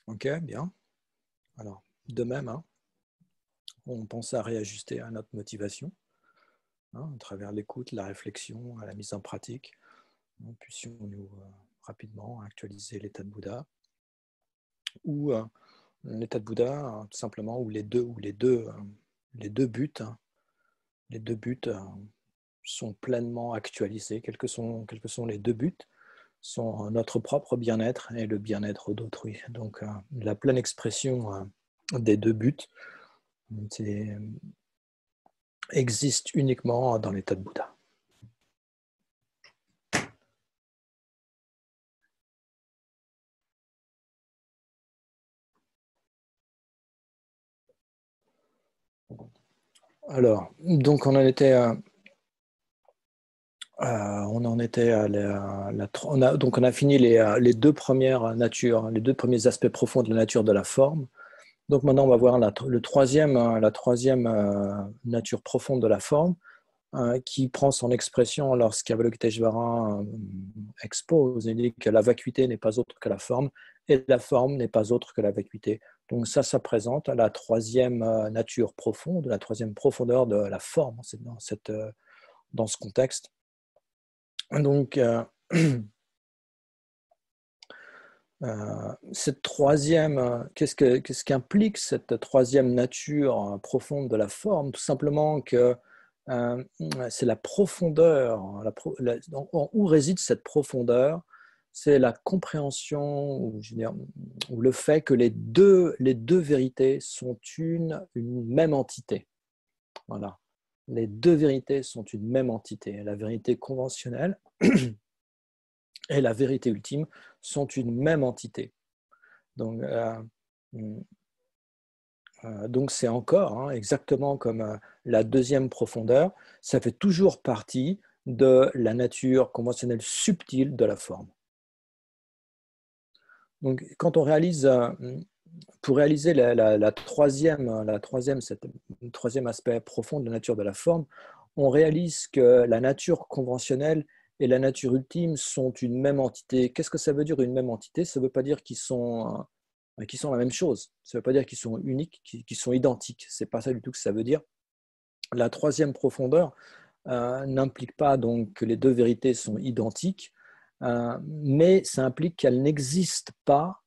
Ok, bien. Alors, de même, hein, on pense à réajuster à notre motivation, hein, à travers l'écoute, la réflexion, à la mise en pratique. Puissions-nous rapidement actualiser l'état de Bouddha ou l'état de Bouddha, tout simplement, où les deux buts, hein, les deux buts sont pleinement actualisés. Quels que sont les deux buts, sont notre propre bien-être et le bien-être d'autrui. Donc, la pleine expression des deux buts existe uniquement dans l'état de Bouddha. Alors, donc on en était à on a fini les deux premières natures, les deux premiers aspects profonds de la nature de la forme. Donc maintenant, on va voir la troisième nature profonde de la forme, qui prend son expression lorsqu'Avalokiteshvara expose. Il dit que la vacuité n'est pas autre que la forme, et la forme n'est pas autre que la vacuité. Donc ça présente la troisième nature profonde, la troisième profondeur de la forme, c'est dans ce contexte. Donc, cette troisième, qu'est-ce qu'implique cette troisième nature profonde de la forme? Tout simplement que c'est la profondeur, où réside cette profondeur? C'est la compréhension, ou le fait que les deux vérités sont une même entité. Voilà. Les deux vérités sont une même entité. La vérité conventionnelle et la vérité ultime sont une même entité. Donc, c'est encore, hein, exactement comme la deuxième profondeur, ça fait toujours partie de la nature conventionnelle subtile de la forme. Donc, quand on réalise, pour réaliser le troisième aspect profond de la nature de la forme, on réalise que la nature conventionnelle et la nature ultime sont une même entité. Qu'est-ce que ça veut dire une même entité? Ça ne veut pas dire qu'ils sont la même chose. Ça ne veut pas dire qu'ils sont uniques, qu'ils sont identiques. Ce n'est pas ça du tout que ça veut dire. La troisième profondeur n'implique pas donc que les deux vérités sont identiques, mais ça implique qu'elles n'existent pas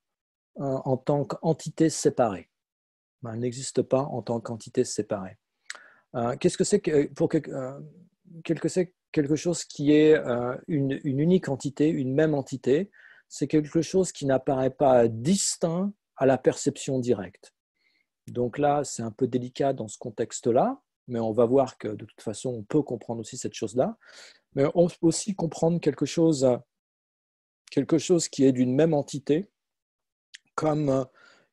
en tant qu'entité séparée. Elle n'existe pas en tant qu'entité séparée. Qu'est-ce que c'est que quelque chose qui est une unique entité, une même entité? C'est quelque chose qui n'apparaît pas distinct à la perception directe. Donc là, c'est un peu délicat dans ce contexte-là, mais on va voir que de toute façon, on peut comprendre aussi cette chose-là. Mais on peut aussi comprendre quelque chose qui est d'une même entité, comme,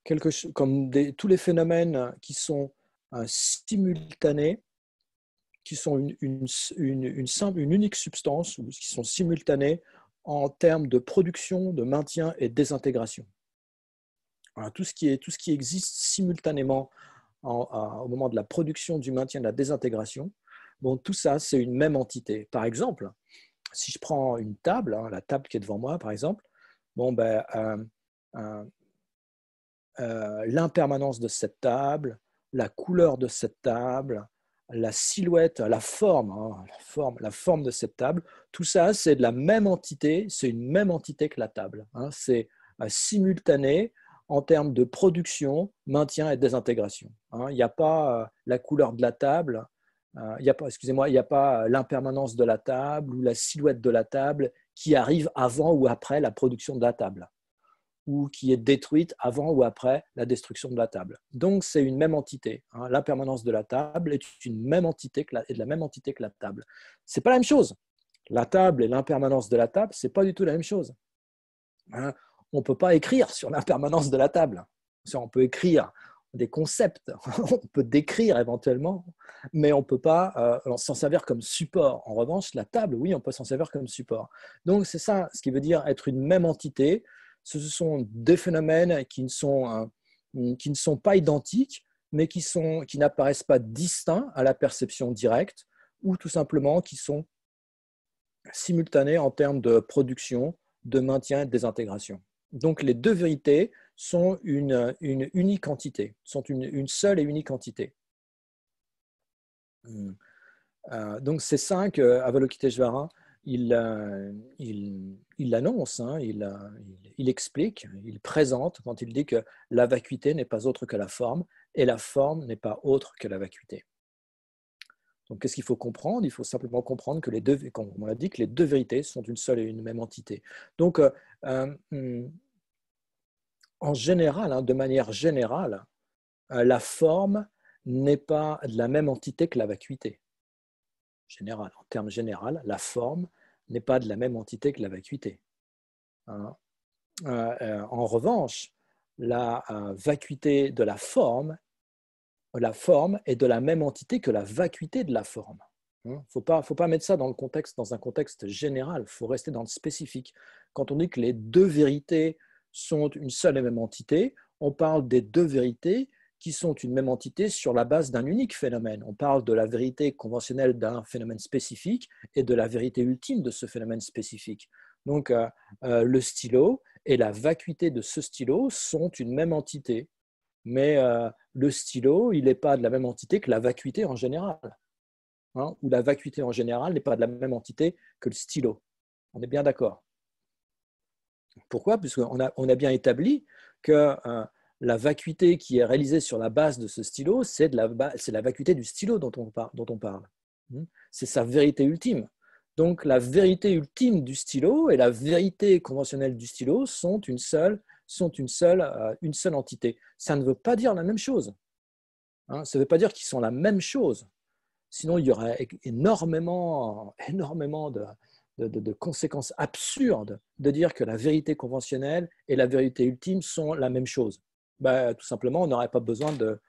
tous les phénomènes qui sont simultanés, qui sont une unique substance, ou qui sont simultanés en termes de production, de maintien et de désintégration. Voilà, tout ce qui existe simultanément au moment de la production, du maintien, de la désintégration, bon, tout ça, c'est une même entité. Par exemple, si je prends une table, hein, la table qui est devant moi, par exemple, bon, l'impermanence de cette table, la couleur de cette table, la silhouette, la forme, hein, la forme de cette table, tout ça, c'est de la même entité, c'est une même entité que la table. Hein, c'est simultané en termes de production, maintien et désintégration. Hein, il n'y a pas la couleur de la table, il n'y a pas l'impermanence de la table ou la silhouette de la table qui arrive avant ou après la production de la table, ou qui est détruite avant ou après la destruction de la table. Donc, c'est une même entité. Hein. L'impermanence de la table est une même entité est de la même entité que la table. Ce n'est pas la même chose. La table et l'impermanence de la table, ce n'est pas du tout la même chose. Hein. On ne peut pas écrire sur l'impermanence de la table. On peut écrire des concepts, on peut décrire éventuellement, mais on ne peut pas s'en servir comme support. En revanche, la table, oui, on peut s'en servir comme support. Donc, c'est ça ce qui veut dire être une même entité. Ce sont des phénomènes qui ne sont pas identiques, mais qui n'apparaissent pas distincts à la perception directe, ou tout simplement qui sont simultanés en termes de production, de maintien et de désintégration. Donc les deux vérités sont une unique entité, sont une seule et unique entité. Donc c'est ça qu'Avalokiteshvara, il annonce, hein, il explique, il présente quand il dit que la vacuité n'est pas autre que la forme et la forme n'est pas autre que la vacuité. Donc qu'est-ce qu'il faut comprendre? Il faut simplement comprendre que les deux, comme on l'a dit, que les deux vérités sont une seule et une même entité. Donc en général, hein, de manière générale, la forme n'est pas de la même entité que la vacuité. Général, en termes généraux, la forme n'est pas de la même entité que la vacuité. En revanche, la vacuité de la forme est de la même entité que la vacuité de la forme. Il ne faut pas mettre ça dans un contexte général, il faut rester dans le spécifique. Quand on dit que les deux vérités sont une seule et même entité, on parle des deux vérités qui sont une même entité sur la base d'un unique phénomène. On parle de la vérité conventionnelle d'un phénomène spécifique et de la vérité ultime de ce phénomène spécifique. Donc, le stylo et la vacuité de ce stylo sont une même entité, mais le stylo, il n'est pas de la même entité que la vacuité en général. Hein, ou la vacuité en général n'est pas de la même entité que le stylo. On est bien d'accord. Pourquoi? Puisqu'on a bien établi que la vacuité qui est réalisée sur la base de ce stylo, c'est la vacuité du stylo dont on parle. C'est sa vérité ultime. Donc la vérité ultime du stylo et la vérité conventionnelle du stylo sont une seule entité. Ça ne veut pas dire la même chose. Hein, ça ne veut pas dire qu'ils sont la même chose. Sinon, il y aurait énormément de conséquences absurdes de dire que la vérité conventionnelle et la vérité ultime sont la même chose. Tout simplement, on n'aurait pas besoin de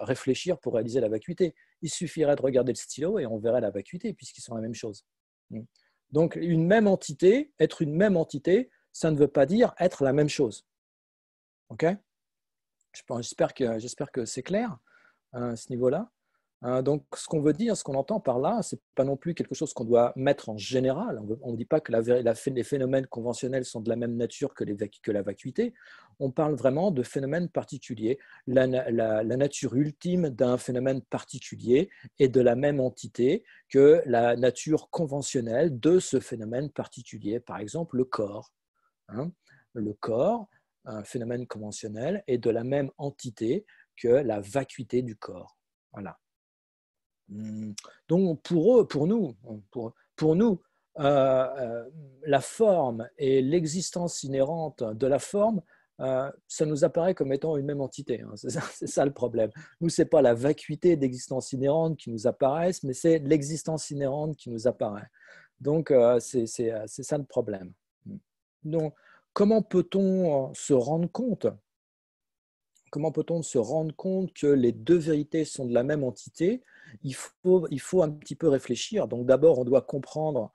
réfléchir pour réaliser la vacuité. Il suffirait de regarder le stylo et on verrait la vacuité puisqu'ils sont la même chose. Donc, une même entité, être une même entité, ça ne veut pas dire être la même chose. OK? J'espère que c'est clair à ce niveau-là. Donc, ce qu'on veut dire, ce qu'on entend par là, ce n'est pas non plus quelque chose qu'on doit mettre en général. On ne dit pas que les phénomènes conventionnels sont de la même nature que la vacuité. On parle vraiment de phénomènes particuliers. La nature ultime d'un phénomène particulier est de la même entité que la nature conventionnelle de ce phénomène particulier. Par exemple, le corps. Hein. Le corps, un phénomène conventionnel, est de la même entité que la vacuité du corps. Voilà. Donc pour nous, la forme et l'existence inhérente de la forme, ça nous apparaît comme étant une même entité. Hein. C'est ça le problème. Nous, ce n'est pas la vacuité d'existence inhérente qui nous apparaît, mais c'est l'existence inhérente qui nous apparaît. Donc, c'est ça le problème. Donc, comment peut-on se rendre compte que les deux vérités sont de la même entité? Il faut un petit peu réfléchir. Donc d'abord, on doit comprendre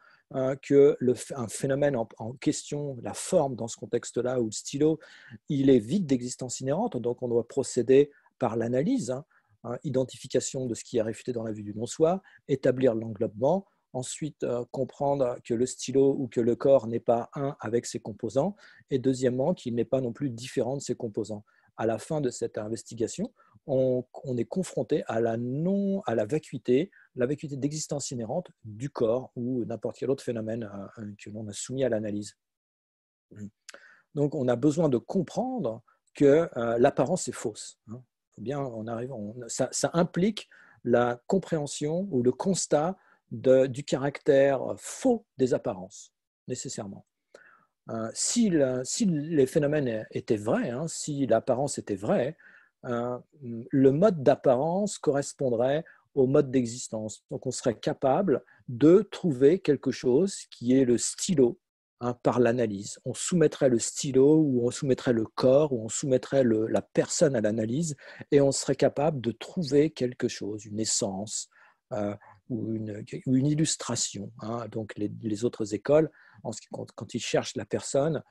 que un phénomène en question, la forme dans ce contexte-là, ou le stylo, il est vide d'existence inhérente. Donc on doit procéder par l'analyse, identification de ce qui est réfuté dans la vue du non-soi, établir l'englobement, ensuite comprendre que le stylo ou que le corps n'est pas un avec ses composants, et deuxièmement, qu'il n'est pas non plus différent de ses composants. À la fin de cette investigation, on est confronté à la vacuité d'existence inhérente du corps ou n'importe quel autre phénomène que l'on a soumis à l'analyse. Donc, on a besoin de comprendre que l'apparence est fausse. Hein. Ça implique la compréhension ou le constat du caractère faux des apparences, nécessairement. Si les phénomènes étaient vrais, hein, si l'apparence était vraie, le mode d'apparence correspondrait au mode d'existence. Donc on serait capable de trouver quelque chose qui est le stylo, hein, par l'analyse. On soumettrait le stylo ou on soumettrait le corps ou on soumettrait la personne à l'analyse et on serait capable de trouver quelque chose, une essence ou une illustration. Hein. Donc les autres écoles, quand ils cherchent la personne,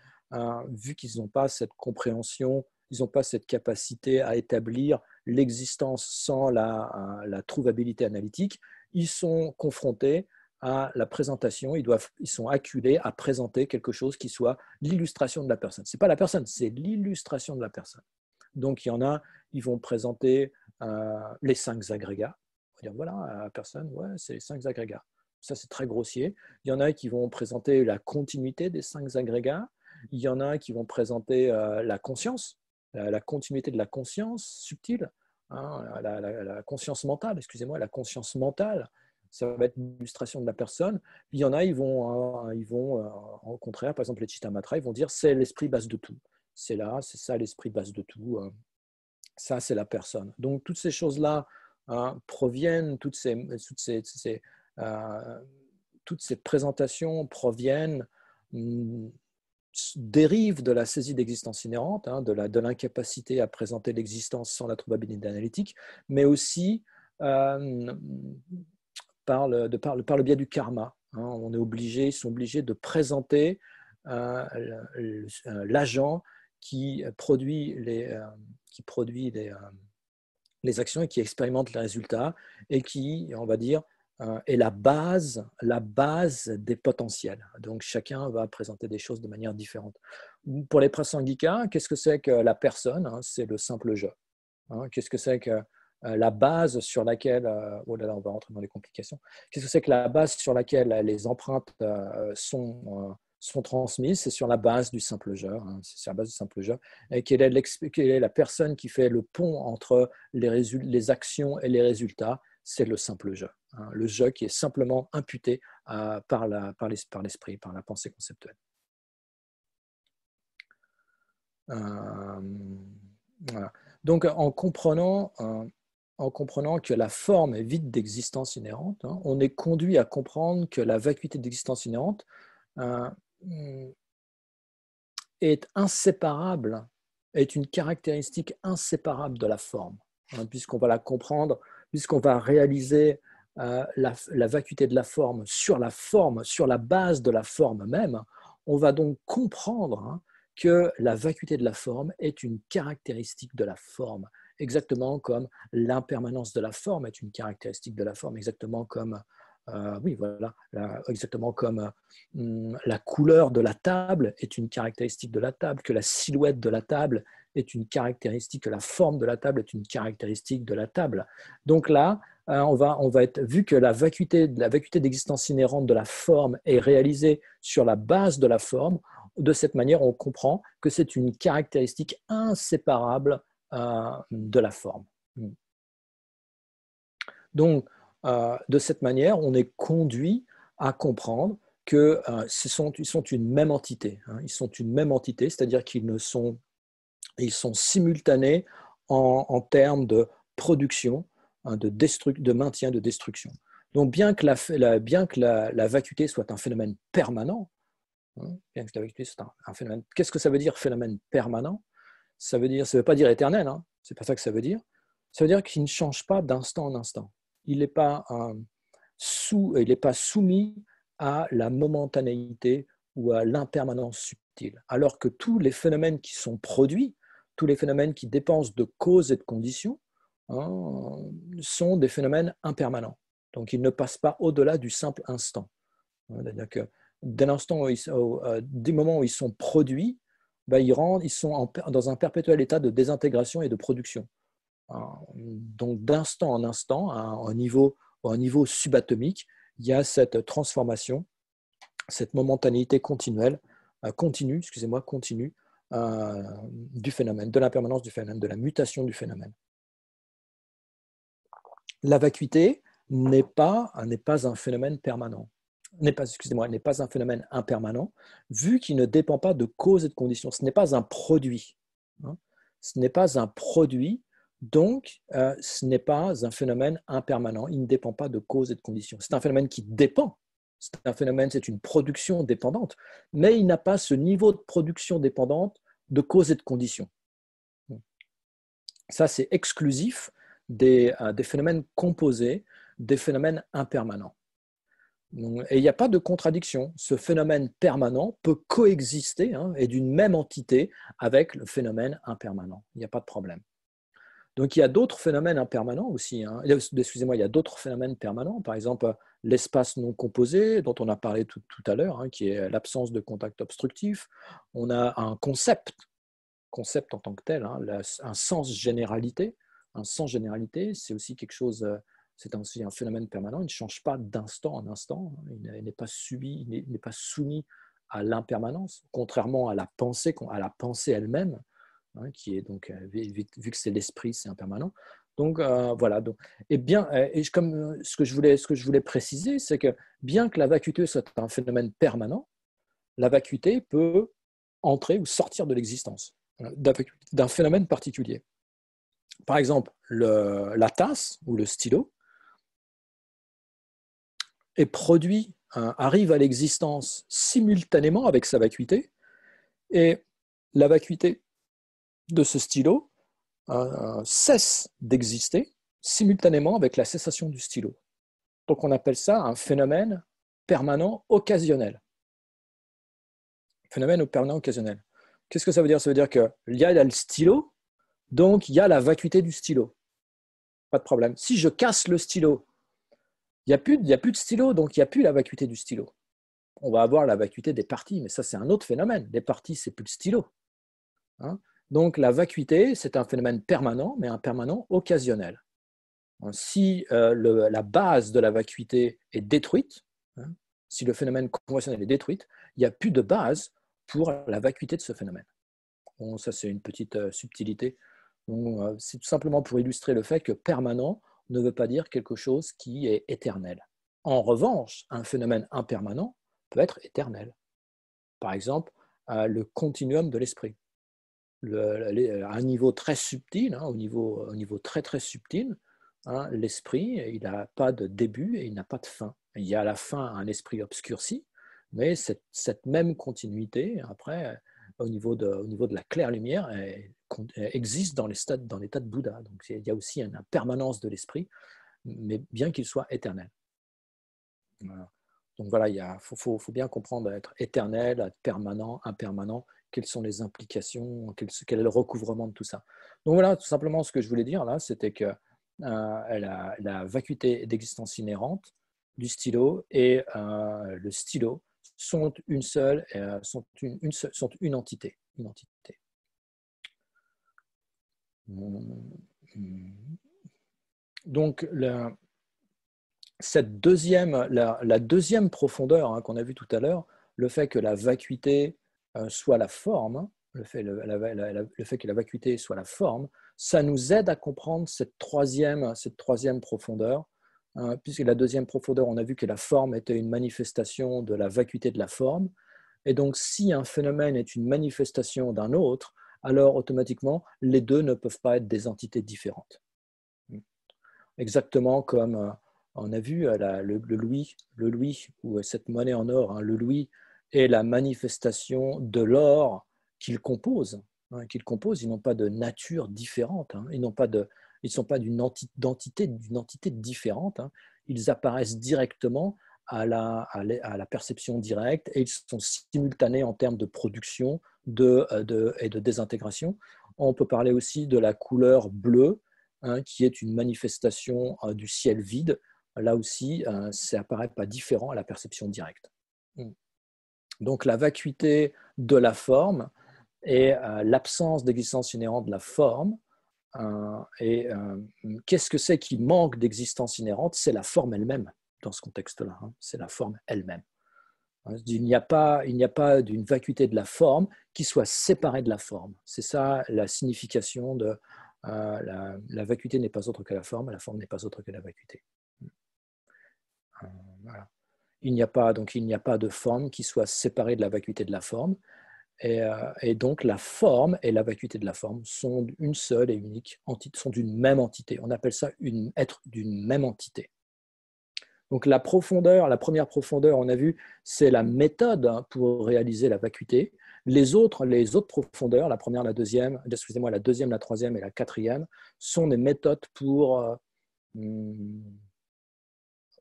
vu qu'ils n'ont pas cette compréhension, ils n'ont pas cette capacité à établir l'existence sans la trouvabilité analytique, ils sont confrontés à la présentation, ils sont acculés à présenter quelque chose qui soit l'illustration de la personne. Ce n'est pas la personne, c'est l'illustration de la personne. Donc, il y en a, ils vont présenter les 5 agrégats. On va dire, voilà, la personne, ouais, c'est les 5 agrégats. Ça, c'est très grossier. Il y en a qui vont présenter la continuité des 5 agrégats. Il y en a qui vont présenter la conscience, la continuité de la conscience subtile, hein, la conscience mentale, excusez-moi, la conscience mentale. Ça va être l'illustration de la personne. Il y en a, au contraire, par exemple, les Chittamatra, ils vont dire c'est l'esprit base de tout. C'est là, c'est ça l'esprit base de tout. Ça, c'est la personne. Donc, toutes ces choses-là proviennent, toutes ces présentations proviennent, dérivent de la saisie d'existence inhérente, de l'incapacité à présenter l'existence sans la probabilité analytique, mais aussi par le biais du karma. Ils sont obligés de présenter l'agent qui produit les actions et qui expérimente les résultats et qui, on va dire, est la base des potentiels. Donc, chacun va présenter des choses de manière différente. Pour les prasangika, qu'est-ce que c'est que la personne? C'est le simple je. Qu'est-ce que c'est que la base sur laquelle, oh là là, on va rentrer dans les complications. Qu'est-ce que c'est que la base sur laquelle les empreintes sont transmises? C'est sur la base du simple je. C'est sur la base du simple je. Et quelle est la personne qui fait le pont entre les actions et les résultats? C'est le simple je. Le je qui est simplement imputé par l'esprit, par la pensée conceptuelle. Voilà. Donc, en comprenant que la forme est vide d'existence inhérente, on est conduit à comprendre que la vacuité d'existence inhérente est inséparable, est une caractéristique inséparable de la forme, puisqu'on va la comprendre, puisqu'on va réaliser la vacuité de la forme, sur la base de la forme même. On va donc comprendre que la vacuité de la forme est une caractéristique de la forme, exactement comme l'impermanence de la forme est une caractéristique de la forme, exactement comme exactement comme la couleur de la table est une caractéristique de la table, que la silhouette de la table est une caractéristique, que la forme de la table est une caractéristique de la table. Donc là, vu que la vacuité d'existence inhérente de la forme est réalisée sur la base de la forme, de cette manière, on comprend que c'est une caractéristique inséparable de la forme. Donc, de cette manière, on est conduit à comprendre qu'ils sont une même entité. Ils sont une même entité, c'est-à-dire qu'ils sont simultanés en termes de production, de maintien, de destruction. Donc, bien que la vacuité soit un phénomène permanent, bien que la vacuité soit un phénomène, qu'est-ce que ça veut dire phénomène permanent? Ça veut pas dire éternel, c'est pas ça que ça veut dire. Ça veut dire qu'il ne change pas d'instant en instant. Il n'est pas soumis à la momentanéité ou à l'impermanence subtile. Alors que tous les phénomènes qui sont produits, tous les phénomènes qui dépendent de causes et de conditions, sont des phénomènes impermanents. Donc, ils ne passent pas au-delà du simple instant. C'est-à-dire que dès du moment où ils sont produits, ils sont dans un perpétuel état de désintégration et de production. Donc, d'instant en instant, à un niveau subatomique, il y a cette transformation, cette momentanéité continue du phénomène, de l'impermanence du phénomène, de la mutation du phénomène. La vacuité n'est pas un phénomène permanent. N'est pas un phénomène impermanent, vu qu'il ne dépend pas de causes et de conditions. Ce n'est pas un produit. Ce n'est pas un produit, donc ce n'est pas un phénomène impermanent. Il ne dépend pas de causes et de conditions. C'est un phénomène qui dépend. C'est une production dépendante, mais il n'a pas ce niveau de production dépendante de causes et de conditions. Ça, c'est exclusif des phénomènes composés, des phénomènes impermanents. Et il n'y a pas de contradiction. Ce phénomène permanent peut coexister et d'une même entité avec le phénomène impermanent. Il n'y a pas de problème. Donc, il y a d'autres phénomènes impermanents aussi, hein. Excusez-moi, il y a d'autres phénomènes permanents. Par exemple, l'espace non composé, dont on a parlé tout à l'heure, hein, qui est l'absence de contact obstructif. On a un concept en tant que tel, hein, un sens généralité. Un sens généralité, c'est aussi quelque chose, c'est aussi un phénomène permanent. Il ne change pas d'instant en instant. Il n'est pas subi, il n'est pas soumis à l'impermanence, contrairement à la pensée elle-même, hein, qui est donc, vu que c'est l'esprit, c'est impermanent. Donc voilà. Donc, et bien, et comme ce que je voulais préciser, c'est que bien que la vacuité soit un phénomène permanent, la vacuité peut entrer ou sortir de l'existence d'un phénomène particulier. Par exemple, la tasse ou le stylo est produit, arrive à l'existence simultanément avec sa vacuité, et la vacuité de ce stylo cesse d'exister simultanément avec la cessation du stylo. Donc on appelle ça un phénomène permanent occasionnel. Phénomène permanent occasionnel. Qu'est-ce que ça veut dire? Ça veut dire qu'il y a le stylo, donc il y a la vacuité du stylo. Pas de problème. Si je casse le stylo, il n'y a plus de stylo, donc il n'y a plus la vacuité du stylo. On va avoir la vacuité des parties, mais ça c'est un autre phénomène. Les parties, c'est plus le stylo. Hein? Donc la vacuité, c'est un phénomène permanent, mais un permanent occasionnel. Si la base de la vacuité est détruite, hein, si le phénomène conventionnel est détruit, il n'y a plus de base pour la vacuité de ce phénomène. Bon, ça, c'est une petite subtilité. C'est tout simplement pour illustrer le fait que permanent ne veut pas dire quelque chose qui est éternel. En revanche, un phénomène impermanent peut être éternel. Par exemple, le continuum de l'esprit. À un niveau très subtil, hein, au niveau très très subtil, hein, l'esprit, il n'a pas de début et il n'a pas de fin. Il y a à la fin un esprit obscurci, mais cette même continuité, après, au niveau de la claire lumière, existe dans l'état de Bouddha. Donc il y a aussi une permanence de l'esprit, mais bien qu'il soit éternel. Voilà. Donc voilà, il faut bien comprendre, être éternel, être permanent, impermanent, quelles sont les implications, quel est le recouvrement de tout ça. Donc voilà, tout simplement ce que je voulais dire là, c'était que la vacuité d'existence inhérente du stylo et le stylo sont une seule, sont une entité. Une entité. Donc la deuxième profondeur, hein, qu'on a vue tout à l'heure, le fait que la vacuité soit la forme, le fait que la vacuité soit la forme, ça nous aide à comprendre cette troisième profondeur, hein, puisque la deuxième profondeur, on a vu que la forme était une manifestation de la vacuité de la forme, et donc si un phénomène est une manifestation d'un autre, alors automatiquement, les deux ne peuvent pas être des entités différentes. Exactement comme on a vu le louis, ou cette monnaie en or, hein, le louis est la manifestation de l'or qu'il compose. Hein, ils n'ont pas de nature différente, hein, ils ne sont pas d'une entité différente, hein, ils apparaissent directement à la perception directe et ils sont simultanés en termes de production et de désintégration. On peut parler aussi de la couleur bleue, hein, qui est une manifestation du ciel vide. Là aussi, ça n'apparaît pas différent à la perception directe. Donc la vacuité de la forme et l'absence d'existence inhérente de la forme. Et qu'est-ce que c'est qui manque d'existence inhérente? C'est la forme elle-même dans ce contexte-là. Hein, c'est la forme elle-même. Il n'y a pas d'une vacuité de la forme qui soit séparée de la forme. C'est ça la signification de la vacuité n'est pas autre que la forme n'est pas autre que la vacuité. Voilà. Il n'y a pas de forme qui soit séparée de la vacuité de la forme, et donc la forme et la vacuité de la forme sont une seule et unique entité, sont d'une même entité. On appelle ça être d'une même entité. Donc la première profondeur, on a vu, c'est la méthode, hein, pour réaliser la vacuité. Les autres profondeurs, la première, la deuxième, la troisième et la quatrième, sont des méthodes pour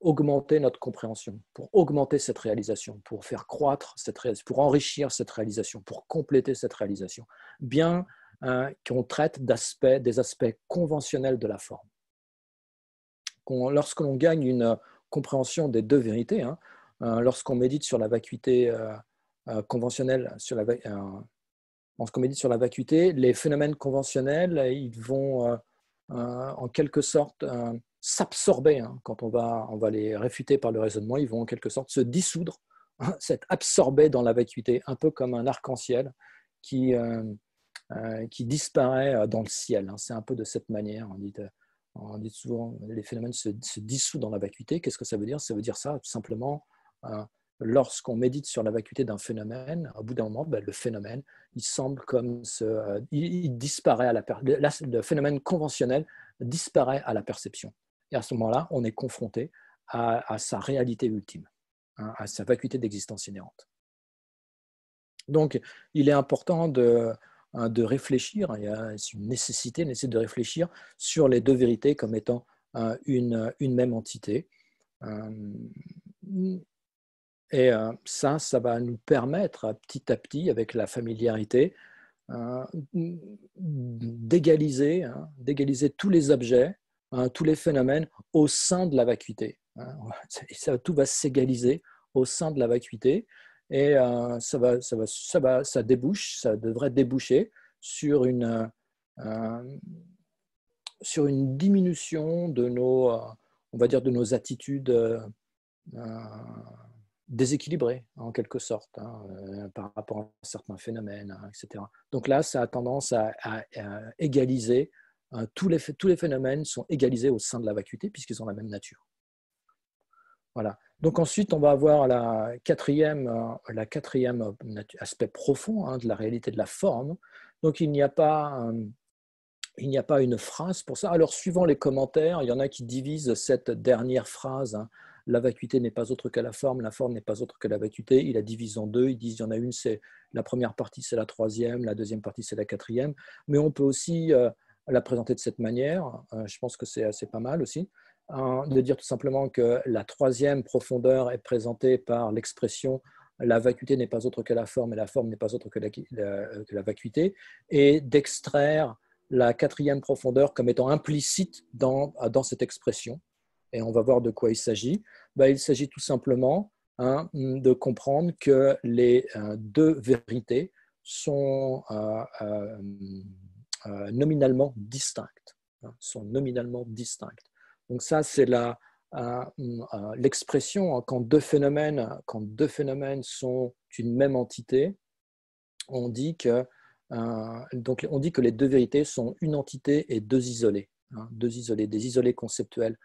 augmenter notre compréhension, pour augmenter cette réalisation, pour faire croître cette réalisation, pour enrichir cette réalisation, pour compléter cette réalisation. Bien qu'on traite des aspects conventionnels de la forme. Lorsque l'on gagne une compréhension des deux vérités, hein, lorsqu'on médite sur la vacuité conventionnelle, lorsqu'on médite sur la vacuité, les phénomènes conventionnels, ils vont en quelque sorte s'absorber, hein, quand on va les réfuter par le raisonnement, ils vont en quelque sorte se dissoudre, hein, s'être absorbés dans la vacuité, un peu comme un arc-en-ciel qui disparaît dans le ciel. Hein. C'est un peu de cette manière. On dit souvent les phénomènes se dissouent dans la vacuité. Qu'est-ce que ça veut dire? Ça veut dire ça, tout simplement, lorsqu'on médite sur la vacuité d'un phénomène, au bout d'un moment, le phénomène, il semble comme il disparaît le phénomène conventionnel disparaît à la perception. Et à ce moment-là, on est confronté à sa réalité ultime, hein, à sa vacuité d'existence inhérente. Donc, il est important de réfléchir, il y a une nécessité de réfléchir sur les deux vérités comme étant une même entité. Et ça va nous permettre petit à petit, avec la familiarité, d'égaliser tous les objets, tous les phénomènes au sein de la vacuité. Tout va s'égaliser au sein de la vacuité. Et ça devrait déboucher sur une diminution de on va dire, de nos attitudes déséquilibrées, en quelque sorte, hein, par rapport à certains phénomènes, hein, etc. Donc là, ça a tendance à égaliser, tous les phénomènes sont égalisés au sein de la vacuité puisqu'ils ont la même nature. Voilà. Donc ensuite, on va avoir la quatrième aspect profond, hein, de la réalité de la forme. Donc il n'y a pas une phrase pour ça. Alors suivant les commentaires, il y en a qui divisent cette dernière phrase, hein, la vacuité n'est pas autre que la forme n'est pas autre que la vacuité. Il la divise en deux. Ils disent il y en a une, c'est la première partie, c'est la troisième, la deuxième partie, c'est la quatrième. Mais on peut aussi la présenter de cette manière. Je pense que c'est assez pas mal aussi. De dire tout simplement que la troisième profondeur est présentée par l'expression la vacuité n'est pas autre que la forme et la forme n'est pas autre que la vacuité, et d'extraire la quatrième profondeur comme étant implicite dans cette expression. Et on va voir de quoi il s'agit. Il s'agit tout simplement, hein, de comprendre que les deux vérités sont nominalement distinctes. Hein, sont nominalement distinctes. Donc ça, c'est l'expression, hein, quand deux phénomènes sont une même entité, on dit que les deux vérités sont une entité et deux isolés, hein, des isolés conceptuels.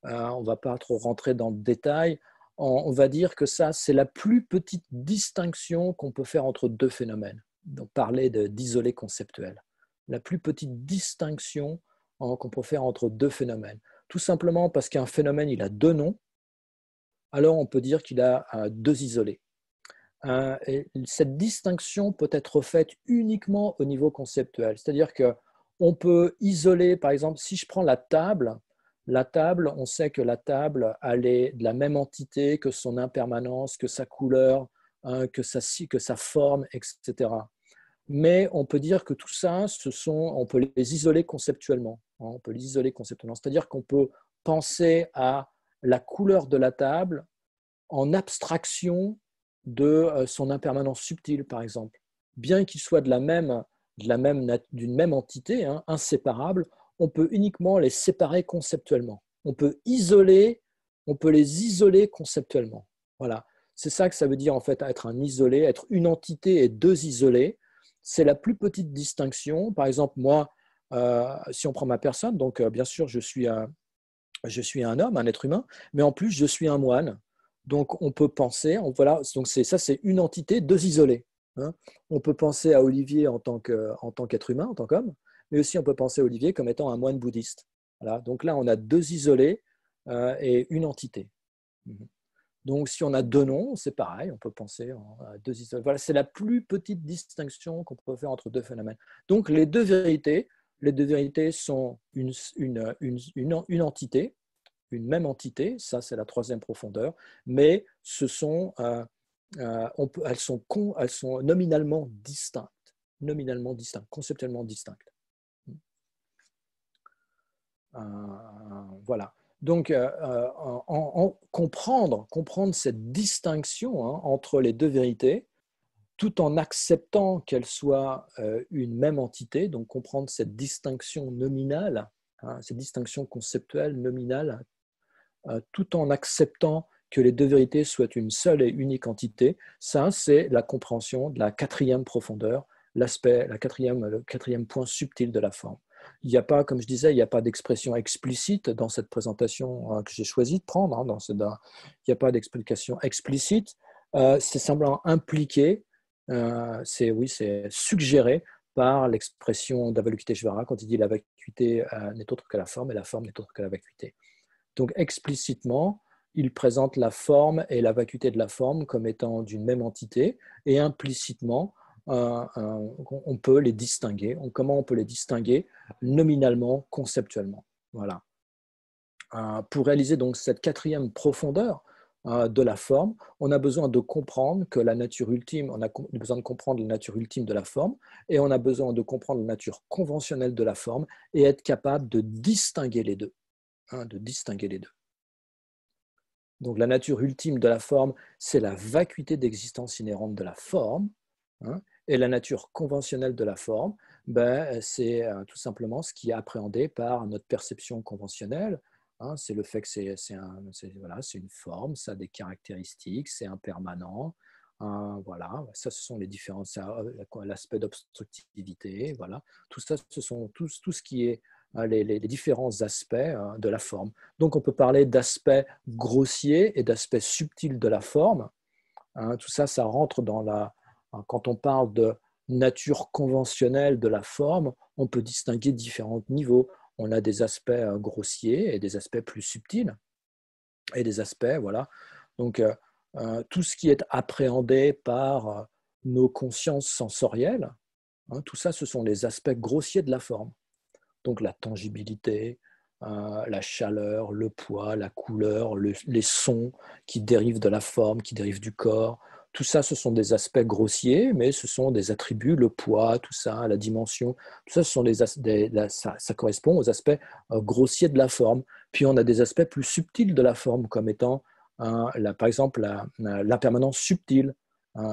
On ne va pas trop rentrer dans le détail. On va dire que ça, c'est la plus petite distinction qu'on peut faire entre deux phénomènes. Donc, parler d'isolés conceptuels. La plus petite distinction qu'on peut faire entre deux phénomènes. Tout simplement parce qu'un phénomène, il a deux noms, alors on peut dire qu'il a deux isolés. Et cette distinction peut être faite uniquement au niveau conceptuel. C'est-à-dire qu'on peut isoler, par exemple, si je prends la table, on sait que la table, elle est de la même entité que son impermanence, que sa couleur, hein, que sa forme, etc. Mais on peut dire que tout ça, on peut les isoler conceptuellement. Hein, on peut les isoler conceptuellement. C'est-à-dire qu'on peut penser à la couleur de la table en abstraction de son impermanence subtile, par exemple. Bien qu'il soit d'une même entité, hein, inséparable, on peut uniquement les séparer conceptuellement. On peut les isoler conceptuellement. Voilà. C'est ça que ça veut dire en fait être un isolé, être une entité et deux isolés. C'est la plus petite distinction. Par exemple, moi, si on prend ma personne, donc bien sûr, je suis un homme, un être humain, mais en plus, je suis un moine. Donc, on peut penser, voilà, donc c'est une entité, deux isolés. Hein. On peut penser à Olivier en tant qu'être humain, en tant qu'homme, mais aussi on peut penser à Olivier comme étant un moine bouddhiste. Voilà. Donc là, on a deux isolés et une entité. Donc, si on a deux noms, c'est pareil, on peut penser à deux isolés. Voilà, c'est la plus petite distinction qu'on peut faire entre deux phénomènes. Donc, les deux vérités sont une entité, une même entité, ça c'est la troisième profondeur, mais elles sont nominalement distinctes. nominalement distinctes, conceptuellement distinctes. Voilà. Donc, comprendre cette distinction entre les deux vérités, tout en acceptant qu'elles soient une même entité, donc comprendre cette distinction nominale, cette distinction conceptuelle nominale, tout en acceptant que les deux vérités soient une seule et unique entité, ça, c'est la compréhension de la quatrième profondeur, le quatrième point subtil de la forme. Il n'y a pas, comme je disais, il n'y a pas d'expression explicite dans cette présentation que j'ai choisi de prendre. Il n'y a pas d'explication explicite. C'est simplement impliqué, c'est suggéré par l'expression d'Avalokiteshvara quand il dit la vacuité n'est autre que la forme et la forme n'est autre que la vacuité. Donc explicitement, il présente la forme et la vacuité de la forme comme étant d'une même entité, et implicitement, on peut les distinguer. Comment on peut les distinguer? Nominalement, conceptuellement. Voilà. Pour réaliser donc cette quatrième profondeur de la forme, on a besoin de comprendre que la nature ultime, on a besoin de comprendre la nature ultime de la forme, et on a besoin de comprendre la nature conventionnelle de la forme, et être capable de distinguer les deux. De distinguer les deux. Donc la nature ultime de la forme, c'est la vacuité d'existence inhérente de la forme, et la nature conventionnelle de la forme, c'est tout simplement ce qui est appréhendé par notre perception conventionnelle. C'est le fait que c'est une forme, ça a des caractéristiques, c'est impermanent. Voilà, ça, ce sont les différences, l'aspect d'obstructivité, voilà. Tout ça, ce sont tout ce qui est les différents aspects de la forme. Donc, on peut parler d'aspects grossiers et d'aspects subtils de la forme. Tout ça, ça rentre dans quand on parle de nature conventionnelle de la forme, on peut distinguer différents niveaux. On a des aspects grossiers et des aspects plus subtils, et des aspects, voilà. Donc, tout ce qui est appréhendé par nos consciences sensorielles, tout ça, ce sont les aspects grossiers de la forme. Donc la tangibilité, la chaleur, le poids, la couleur, les sons qui dérivent de la forme, qui dérivent du corps. Tout ça, ce sont des aspects grossiers, mais ce sont des attributs, le poids, tout ça, la dimension. Tout ça, ce sont ça correspond aux aspects grossiers de la forme. Puis on a des aspects plus subtils de la forme, comme étant, par exemple, l'impermanence subtile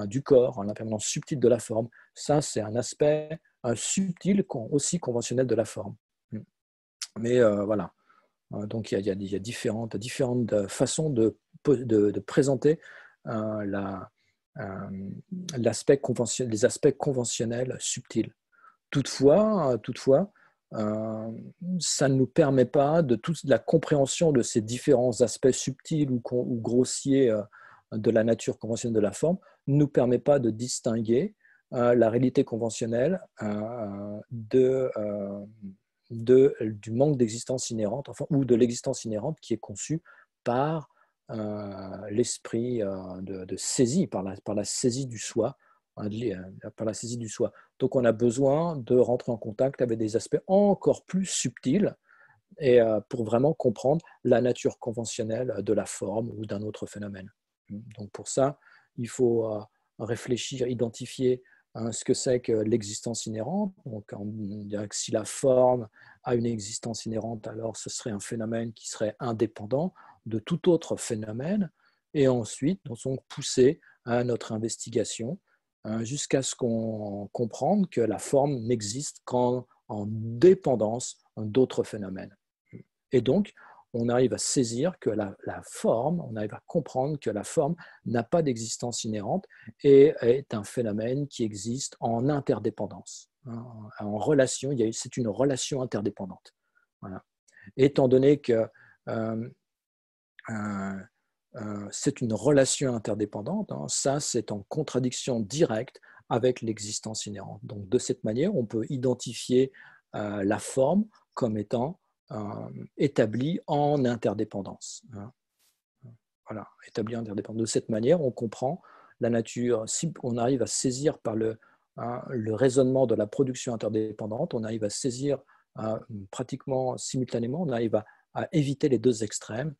du corps, l'impermanence subtile de la forme. Ça, c'est un aspect subtil, aussi conventionnel de la forme. Mais voilà, donc il y a différentes façons de présenter l'aspect conventionnel, les aspects conventionnels subtils. Toutefois, ça ne nous permet pas de toute la compréhension de ces différents aspects subtils ou grossiers de la nature conventionnelle de la forme, ne nous permet pas de distinguer la réalité conventionnelle du manque d'existence inhérente, ou de l'existence inhérente qui est conçue par l'esprit de saisie, par la saisie du soi, par la saisie du soi. Donc on a besoin de rentrer en contact avec des aspects encore plus subtils, et pour vraiment comprendre la nature conventionnelle de la forme ou d'un autre phénomène. Donc pour ça, il faut réfléchir, identifier ce que c'est que l'existence inhérente. Donc on dirait que si la forme a une existence inhérente, alors ce serait un phénomène qui serait indépendant de tout autre phénomène, et ensuite nous sommes poussés à notre investigation jusqu'à ce qu'on comprenne que la forme n'existe qu'en dépendance d'autres phénomènes. Et donc, on arrive à saisir que la forme, on arrive à comprendre que la forme n'a pas d'existence inhérente et est un phénomène qui existe en interdépendance, en relation. C'est une relation interdépendante. Voilà. Étant donné que c'est une relation interdépendante, ça c'est en contradiction directe avec l'existence inhérente. Donc de cette manière, on peut identifier la forme comme étant établie en interdépendance. Voilà, établie en interdépendance. De cette manière, on comprend la nature. Si on arrive à saisir par le raisonnement de la production interdépendante, on arrive à saisir pratiquement simultanément, on arrive à éviter les deux extrêmes,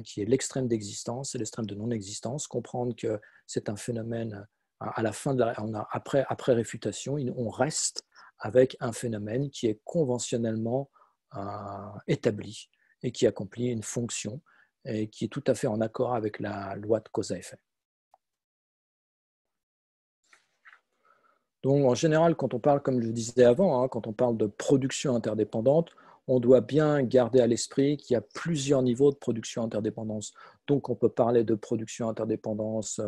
qui est l'extrême d'existence et l'extrême de non-existence, comprendre que c'est un phénomène À la fin après réfutation, on reste avec un phénomène qui est conventionnellement établi et qui accomplit une fonction et qui est tout à fait en accord avec la loi de cause à effet. Donc, en général, quand on parle, comme je le disais avant, quand on parle de production interdépendante, on doit bien garder à l'esprit qu'il y a plusieurs niveaux de production interdépendance. Donc, on peut parler de production interdépendance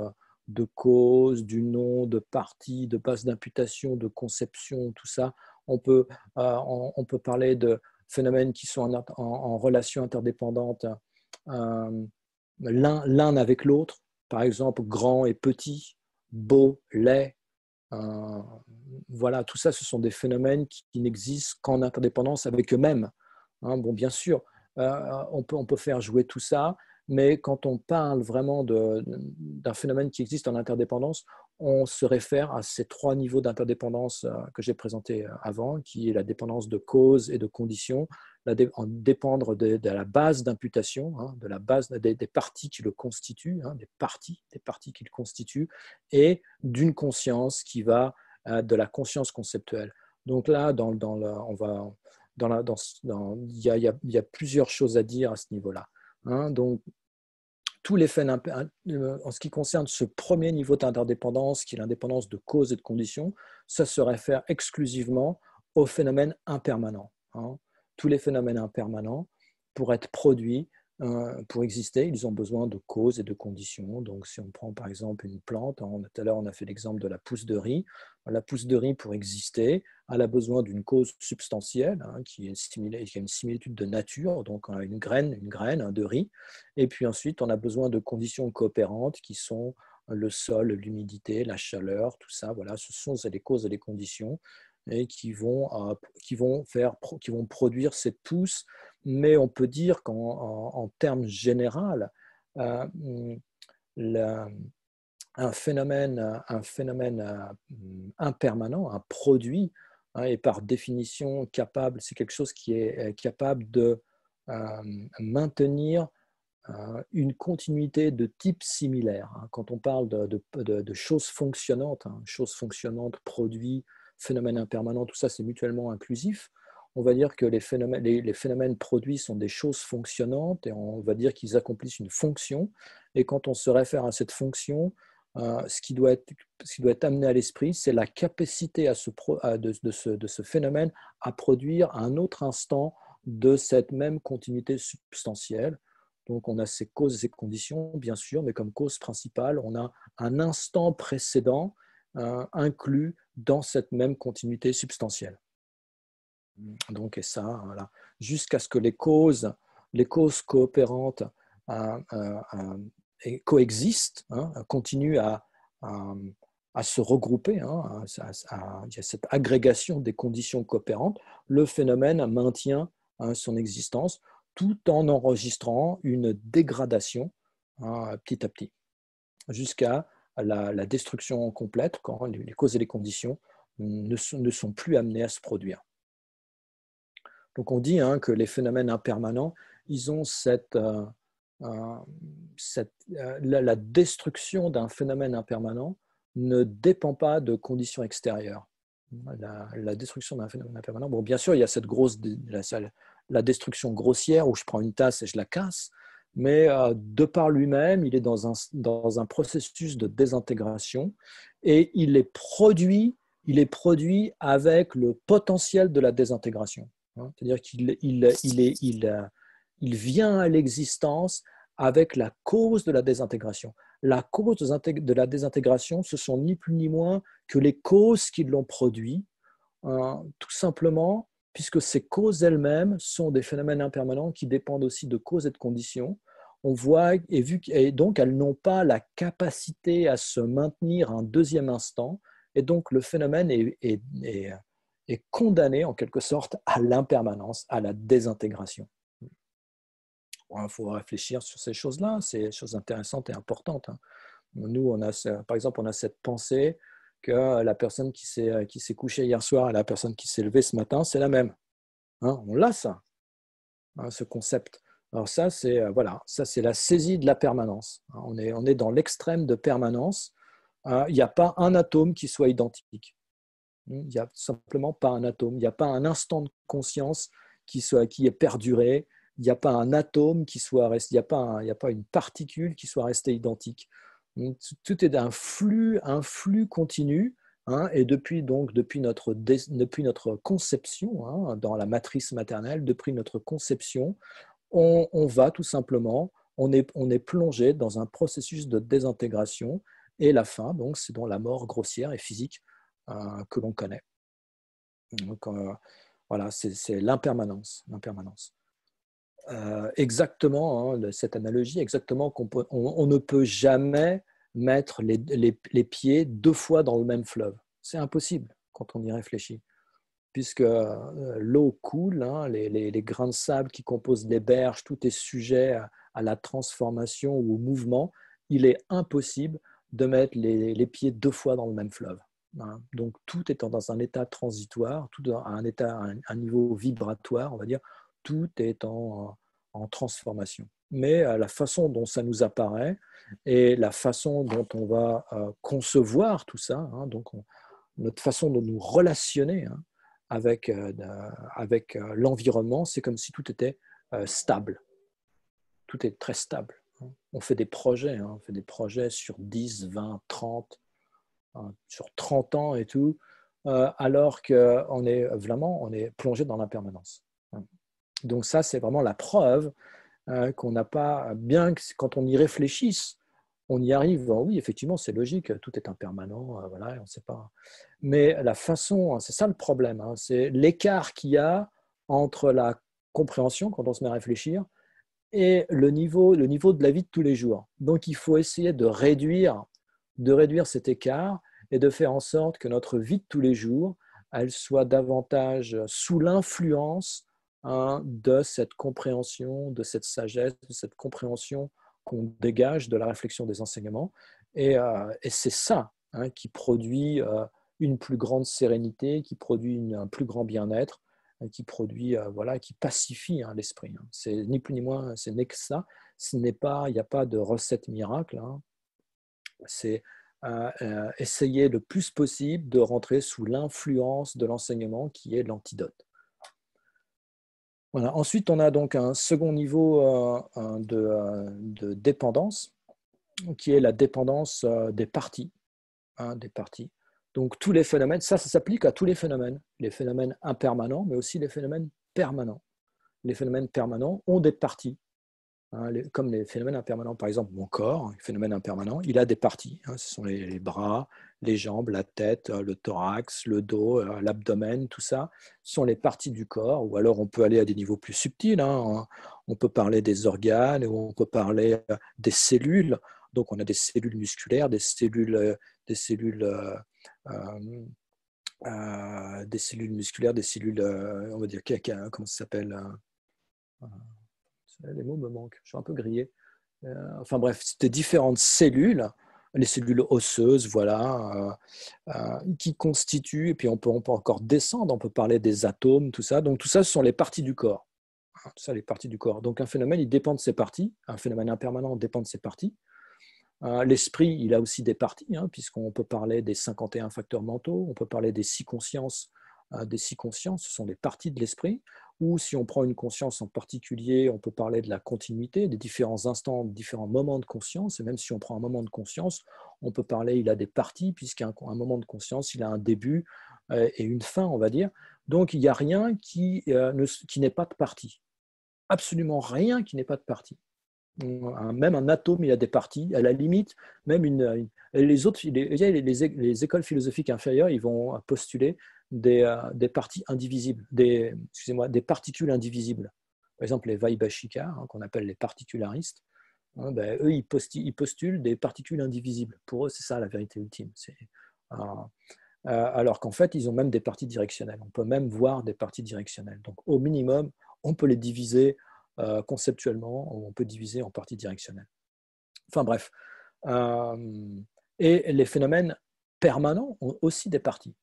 de cause, du nom, de partie, de base d'imputation, de conception, tout ça. On peut parler de phénomènes qui sont en relation interdépendante l'un avec l'autre. Par exemple, grand et petit, beau, laid. Voilà, tout ça, ce sont des phénomènes qui n'existent qu'en interdépendance avec eux-mêmes. Bon, bien sûr, on peut faire jouer tout ça, mais quand on parle vraiment d'un phénomène qui existe en interdépendance, on se réfère à ces trois niveaux d'interdépendance que j'ai présentés avant, qui est la dépendance de cause et de condition, dépendre de la base d'imputation, de la base des parties qui le constituent, des parties qui le constituent, et d'une conscience qui va de la conscience conceptuelle. Donc là, il y a plusieurs choses à dire à ce niveau-là. Donc, tous les phénomènes, en ce qui concerne ce premier niveau d'interdépendance, qui est l'indépendance de cause et de condition, ça se réfère exclusivement aux phénomènes impermanents. Tous les phénomènes impermanents, pour être produits, pour exister, ils ont besoin de causes et de conditions. Donc, si on prend par exemple une plante, tout à l'heure on a fait l'exemple de la pousse de riz. La pousse de riz, pour exister, elle a besoin d'une cause substantielle qui a une similitude de nature, donc on a une graine de riz. Et puis ensuite, on a besoin de conditions coopérantes qui sont le sol, l'humidité, la chaleur, tout ça. Voilà, ce sont les causes et les conditions et qui vont produire cette pousse. Mais on peut dire qu'en termes généraux, un phénomène impermanent, un produit, est par définition capable, c'est quelque chose qui est capable de maintenir une continuité de type similaire. Quand on parle de choses fonctionnantes, produits, phénomènes impermanents, tout ça c'est mutuellement inclusif. On va dire que les phénomènes produits sont des choses fonctionnantes et on va dire qu'ils accomplissent une fonction. Et quand on se réfère à cette fonction, ce qui doit être amené à l'esprit, c'est la capacité de ce phénomène à produire à un autre instant de cette même continuité substantielle. Donc, on a ces causes et ces conditions, bien sûr, mais comme cause principale, on a un instant précédent inclus dans cette même continuité substantielle. Donc, et ça, voilà, jusqu'à ce que les causes coopérantes coexistent, continuent à se regrouper, il y a cette agrégation des conditions coopérantes, le phénomène maintient son existence tout en enregistrant une dégradation petit à petit, jusqu'à la destruction complète quand les causes et les conditions ne sont plus amenées à se produire. Donc on dit que les phénomènes impermanents, ils ont la destruction d'un phénomène impermanent ne dépend pas de conditions extérieures. La destruction d'un phénomène impermanent, bon, bien sûr, il y a cette la destruction grossière où je prends une tasse et je la casse, mais de par lui-même, il est dans un processus de désintégration et il est produit avec le potentiel de la désintégration. C'est-à-dire qu'il vient à l'existence avec la cause de la désintégration. La cause de la désintégration, ce sont ni plus ni moins que les causes qui l'ont produit, tout simplement, puisque ces causes elles-mêmes sont des phénomènes impermanents qui dépendent aussi de causes et de conditions. On voit, et donc elles n'ont pas la capacité à se maintenir un deuxième instant, et donc le phénomène est condamné en quelque sorte à l'impermanence, à la désintégration. Il faut réfléchir sur ces choses-là, c'est des choses intéressantes et importantes. Nous, par exemple, on a cette pensée que la personne qui s'est couchée hier soir et la personne qui s'est levée ce matin, c'est la même. On l'a ça, ce concept. Alors ça, c'est la saisie de la permanence. On est dans l'extrême de permanence. Il n'y a pas un atome qui soit identique. Il n'y a simplement pas un atome. Il n'y a pas un instant de conscience qui est perduré. Il n'y a pas un atome qui soit resté. Il n'y a pas une particule qui soit restée identique. Tout est un flux continu. Hein, et depuis notre conception, hein, dans la matrice maternelle, depuis notre conception, on va tout simplement, on est plongé dans un processus de désintégration. Et la fin, donc, c'est dans la mort grossière et physique que l'on connaît. Donc, voilà, c'est l'impermanence. Exactement, hein, cette analogie, exactement on ne peut jamais mettre les pieds deux fois dans le même fleuve. C'est impossible quand on y réfléchit, puisque l'eau coule, hein, les grains de sable qui composent les berges, tout est sujet à la transformation ou au mouvement. Il est impossible de mettre les pieds deux fois dans le même fleuve. Hein. Donc tout étant dans un état transitoire, tout à un niveau vibratoire, on va dire, tout est en transformation. Mais la façon dont ça nous apparaît et la façon dont on va concevoir tout ça, hein, donc notre façon de nous relationner, hein, avec l'environnement, c'est comme si tout était stable. Tout est très stable. Hein. On fait des projets, hein, on fait des projets sur 10, 20, 30, hein, sur 30 ans et tout, alors qu'on est plongé dans l'impermanence. Hein. Donc ça, c'est vraiment la preuve qu'on n'a pas, bien que quand on y réfléchisse, on y arrive, oui, effectivement, c'est logique, tout est impermanent, voilà, on ne sait pas. Mais la façon, c'est ça le problème, hein, c'est l'écart qu'il y a entre la compréhension, quand on se met à réfléchir, et le niveau de la vie de tous les jours. Donc, il faut essayer de réduire cet écart et de faire en sorte que notre vie de tous les jours, elle soit davantage sous l'influence, hein, de cette compréhension, de cette sagesse, de cette compréhension qu'on dégage de la réflexion des enseignements. Et c'est ça, hein, qui produit une plus grande sérénité, qui produit un plus grand bien-être, qui produit, voilà, qui pacifie, hein, l'esprit. Hein. C'est ni plus ni moins, c'est n'est que ça. Il n'y a pas de recette miracle. Hein. C'est essayer le plus possible de rentrer sous l'influence de l'enseignement qui est l'antidote. Voilà. Ensuite, on a donc un second niveau de dépendance, qui est la dépendance des parties. Hein, des parties. Donc tous les phénomènes, ça s'applique à tous les phénomènes impermanents, mais aussi les phénomènes permanents. Les phénomènes permanents ont des parties. Hein, comme les phénomènes impermanents, par exemple, mon corps, un phénomène impermanent, il a des parties. Hein, ce sont les bras, les jambes, la tête, le thorax, le dos, l'abdomen, tout ça sont les parties du corps. Ou alors on peut aller à des niveaux plus subtils. Hein, on peut parler des organes, ou on peut parler des cellules. Donc on a des cellules musculaires, des cellules musculaires, des cellules, on va dire, comment ça s'appelle, les mots me manquent, je suis un peu grillé. Enfin bref, c'était différentes cellules, les cellules osseuses, voilà, qui constituent, et puis on peut encore descendre, on peut parler des atomes, tout ça. Donc tout ça, ce sont les parties du corps. Tout ça, les parties du corps. Donc un phénomène, il dépend de ses parties. Un phénomène impermanent dépend de ses parties. L'esprit, il a aussi des parties, hein, puisqu'on peut parler des 51 facteurs mentaux, on peut parler des 6 consciences. Des 6 consciences, ce sont des parties de l'esprit. Ou si on prend une conscience en particulier, on peut parler de la continuité, des différents instants, différents moments de conscience. Et même si on prend un moment de conscience, on peut parler, il a des parties, puisqu'un moment de conscience, il a un début et une fin, on va dire. Donc il n'y a rien qui n'ait pas de partie. Absolument rien qui n'ait pas de partie. Même un atome, il a des parties. À la limite, même les écoles philosophiques inférieures, ils vont postuler des parties indivisibles, des particules indivisibles. Par exemple, les Vaibhashika, hein, qu'on appelle les particularistes, hein, ben, eux, ils postulent des particules indivisibles. Pour eux, c'est ça la vérité ultime. Alors qu'en fait, ils ont même des parties directionnelles. On peut même voir des parties directionnelles. Donc, au minimum, on peut les diviser conceptuellement, on peut diviser en parties directionnelles. Enfin bref. Et les phénomènes permanents ont aussi des parties.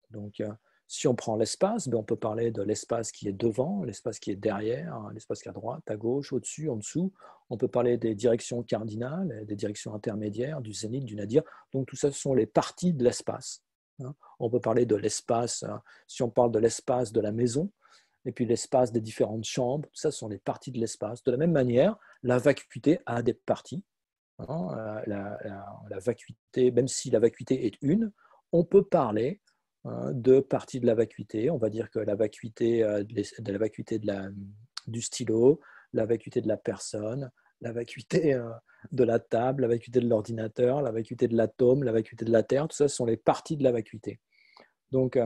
Donc Si on prend l'espace, ben on peut parler de l'espace qui est devant, l'espace qui est derrière, hein, l'espace qui est à droite, à gauche, au-dessus, en dessous. On peut parler des directions cardinales, des directions intermédiaires, du zénith, du nadir. Donc tout ça, ce sont les parties de l'espace. Hein. On peut parler de l'espace, si on parle de l'espace de la maison, et puis l'espace des différentes chambres, ça ce sont les parties de l'espace. De la même manière, la vacuité a des parties. Hein, la vacuité, même si la vacuité est une, on peut parler de parties de la vacuité. On va dire que la vacuité, de la vacuité du stylo, la vacuité de la personne, la vacuité de la table, la vacuité de l'ordinateur, la vacuité de l'atome, la vacuité de la Terre, tout ça ce sont les parties de la vacuité. Donc,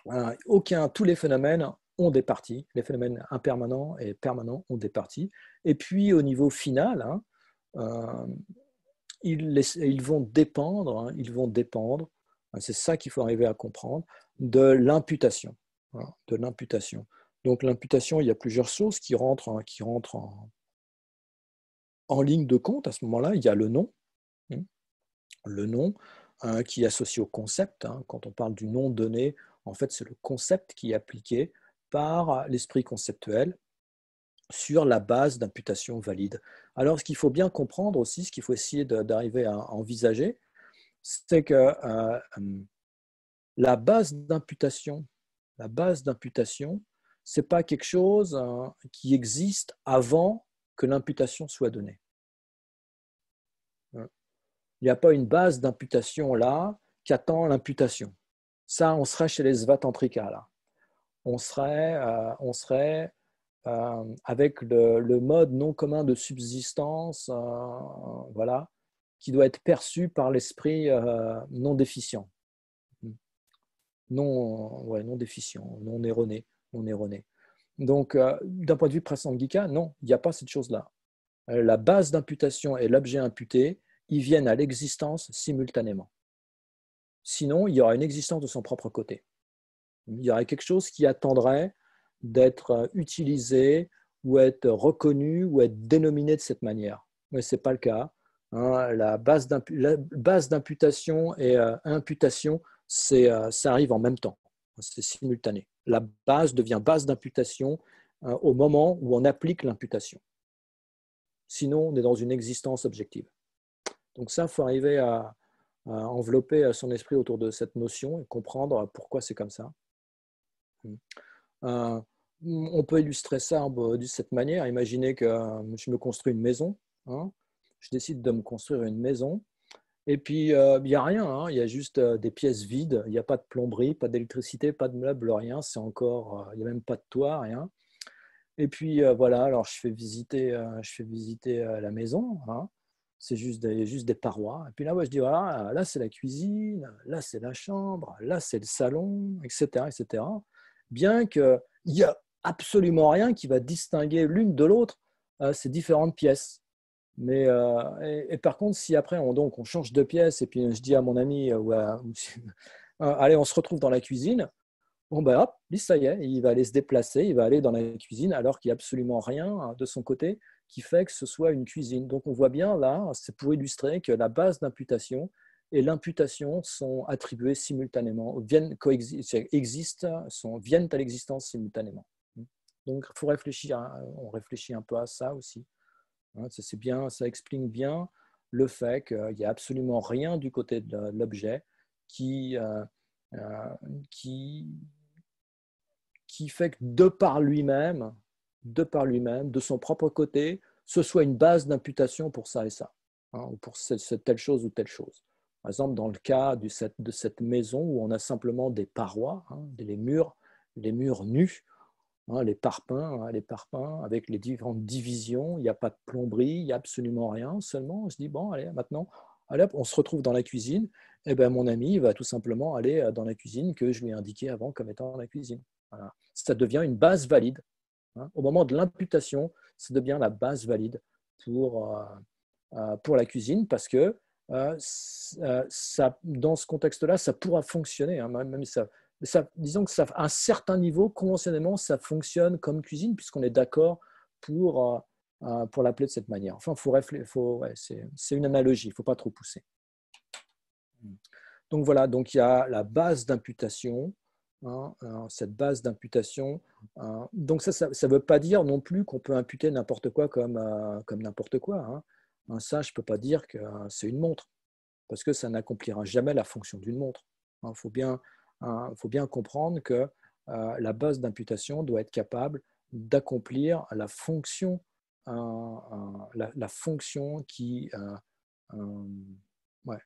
tous les phénomènes ont des parties. Les phénomènes impermanents et permanents ont des parties. Et puis, au niveau final, ils vont dépendre, c'est ça qu'il faut arriver à comprendre, de l'imputation. De l'imputation. Donc l'imputation, il y a plusieurs choses qui rentrent en ligne de compte à ce moment-là. Il y a le nom, qui est associé au concept. Quand on parle du nom donné, en fait, c'est le concept qui est appliqué par l'esprit conceptuel sur la base d'imputation valide. Alors, ce qu'il faut bien comprendre aussi, ce qu'il faut essayer d'arriver à envisager, c'est que la base d'imputation, ce n'est pas quelque chose qui existe avant que l'imputation soit donnée. Il n'y a pas une base d'imputation là qui attend l'imputation. Ça, on serait chez les Svatantrika, là. On serait avec le mode non commun de subsistance, voilà, qui doit être perçu par l'esprit non déficient, non déficient, non erroné. Donc, d'un point de vue prasangika, non, il n'y a pas cette chose-là. La base d'imputation et l'objet imputé, ils viennent à l'existence simultanément. Sinon, il y aura une existence de son propre côté. Il y aurait quelque chose qui attendrait d'être utilisé ou être reconnu ou être dénominé de cette manière. Mais ce n'est pas le cas. La base d'imputation et imputation, ça arrive en même temps. C'est simultané. La base devient base d'imputation au moment où on applique l'imputation. Sinon, on est dans une existence objective. Donc ça, il faut arriver à envelopper son esprit autour de cette notion et comprendre pourquoi c'est comme ça. On peut illustrer ça de cette manière. Imaginez que je me construis une maison. Je décide de me construire une maison. Et puis, il n'y a rien. Il y a juste des pièces vides. Il n'y a pas de plomberie, pas d'électricité, pas de meubles, rien. C'est encore, il n'y a même pas de toit, rien. Et puis, voilà. Alors, je fais visiter la maison. C'est juste des parois. Et puis là, je dis, voilà, là, c'est la cuisine. Là, c'est la chambre. Là, c'est le salon, etc., etc. Bien qu'il n'y a absolument rien qui va distinguer l'une de l'autre ces différentes pièces. Mais, et par contre, si après on change de pièce et puis je dis à mon ami, allez, on se retrouve dans la cuisine, bon ben hop, ça y est, il va aller se déplacer, il va aller dans la cuisine alors qu'il n'y a absolument rien de son côté qui fait que ce soit une cuisine. Donc on voit bien là, c'est pour illustrer que la base d'imputation et l'imputation sont attribuées simultanément, viennent à l'existence simultanément. Donc il faut réfléchir, on réfléchit un peu à ça aussi. C'est bien, ça explique bien le fait qu'il n'y a absolument rien du côté de l'objet qui fait que de par lui-même, de son propre côté, ce soit une base d'imputation pour ça et ça, ou pour telle chose ou telle chose. Par exemple, dans le cas de cette maison où on a simplement des parois, les murs nus, les parpaings avec les différentes divisions, il n'y a pas de plomberie, il n'y a absolument rien, seulement on se dit, bon, allez, maintenant, allez, on se retrouve dans la cuisine, et ben mon ami va tout simplement aller dans la cuisine que je lui ai indiqué avant comme étant la cuisine. Voilà. Ça devient une base valide. Au moment de l'imputation, ça devient la base valide pour la cuisine parce que dans ce contexte-là, ça pourra fonctionner, même disons que à un certain niveau, conventionnellement, ça fonctionne comme cuisine puisqu'on est d'accord pour l'appeler de cette manière. Enfin, c'est une analogie, il ne faut pas trop pousser. Donc voilà, donc il y a la base d'imputation cette base d'imputation. Donc ça ne veut pas dire non plus qu'on peut imputer n'importe quoi comme n'importe quoi. Ça, je ne peux pas dire que c'est une montre, parce que ça n'accomplira jamais la fonction d'une montre. Il faut bien comprendre que la base d'imputation doit être capable d'accomplir la fonction, la fonction qui, ouais,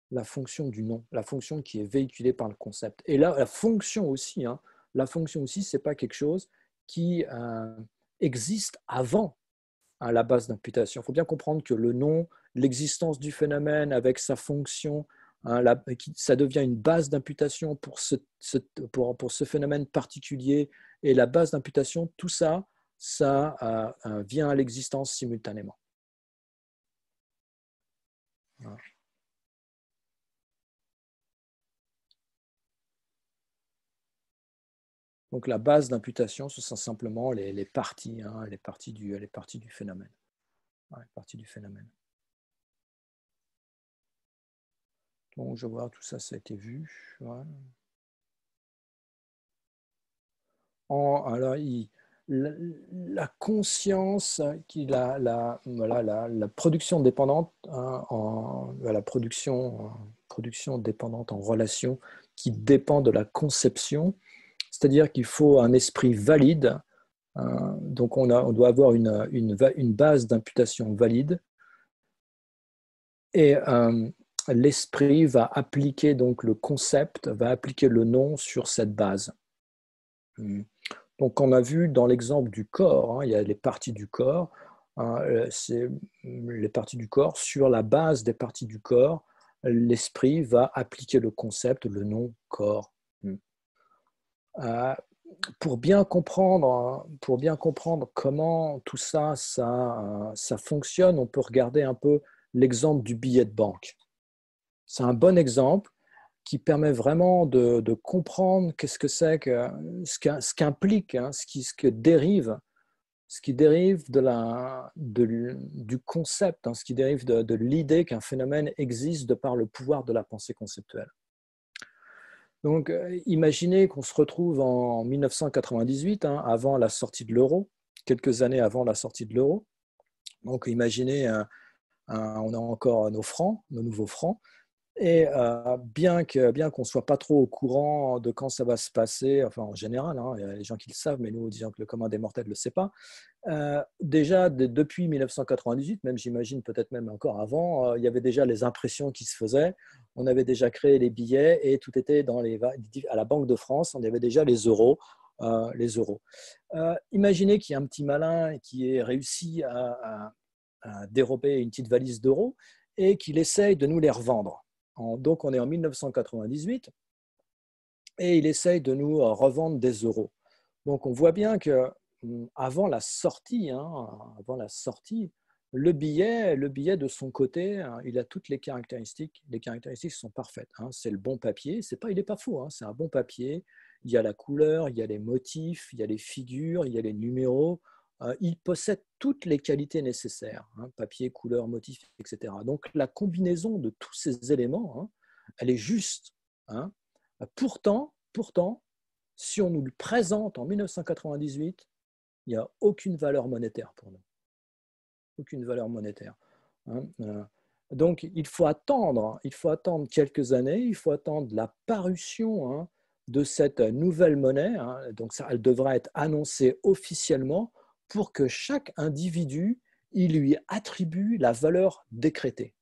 la fonction du nom, la fonction qui est véhiculée par le concept. Et là, la fonction aussi, c'est pas quelque chose qui existe avant la base d'imputation. Il faut bien comprendre que le nom, l'existence du phénomène avec sa fonction, ça devient une base d'imputation pour ce phénomène particulier. Et la base d'imputation, tout ça, vient à l'existence simultanément. Voilà. Donc la base d'imputation, ce sont simplement les parties, les parties du phénomène. Les parties du phénomène. Donc je vois, tout ça, ça a été vu. Ouais. Alors, la conscience, la production dépendante, la production dépendante en relation qui dépend de la conception, c'est-à-dire qu'il faut un esprit valide. Donc on doit avoir une base d'imputation valide, et l'esprit va appliquer donc le concept, va appliquer le nom sur cette base. Donc on a vu dans l'exemple du corps, il y a les parties du corps, c'est les parties du corps, sur la base des parties du corps, l'esprit va appliquer le concept, le nom corps. Pour bien comprendre comment tout ça fonctionne, on peut regarder un peu l'exemple du billet de banque. C'est un bon exemple qui permet vraiment de comprendre qu'est-ce que c'est que ce qu'implique, ce qui dérive du concept, ce qui dérive de l'idée qu'un phénomène existe de par le pouvoir de la pensée conceptuelle. Donc, imaginez qu'on se retrouve en 1998, avant la sortie de l'euro, quelques années avant la sortie de l'euro. Donc, imaginez, on a encore nos francs, nos nouveaux francs, et bien qu'on ne soit pas trop au courant de quand ça va se passer, enfin en général, il y a les gens qui le savent, mais nous, disons que le commun des mortels ne le sait pas. Déjà, depuis 1998, même j'imagine peut-être même encore avant, il y avait déjà les impressions qui se faisaient. On avait déjà créé les billets et tout était à la Banque de France. On avait déjà les euros. Imaginez qu'il y a un petit malin qui ait réussi à dérober une petite valise d'euros et qu'il essaye de nous les revendre. Donc, on est en 1998 et il essaye de nous revendre des euros. Donc, on voit bien que avant la sortie, le billet de son côté, il a toutes les caractéristiques. Les caractéristiques sont parfaites. C'est le bon papier. Il n'est pas faux. C'est un bon papier. Il y a la couleur, il y a les motifs, il y a les figures, il y a les numéros. Il possède toutes les qualités nécessaires, papier, couleur, motif, etc. Donc la combinaison de tous ces éléments, elle est juste. Pourtant, si on nous le présente en 1998, il n'y a aucune valeur monétaire pour nous. Aucune valeur monétaire. Donc il faut attendre quelques années, il faut attendre la parution de cette nouvelle monnaie. Donc ça, elle devra être annoncée officiellement pour que chaque individu, il lui attribue la valeur décrétée.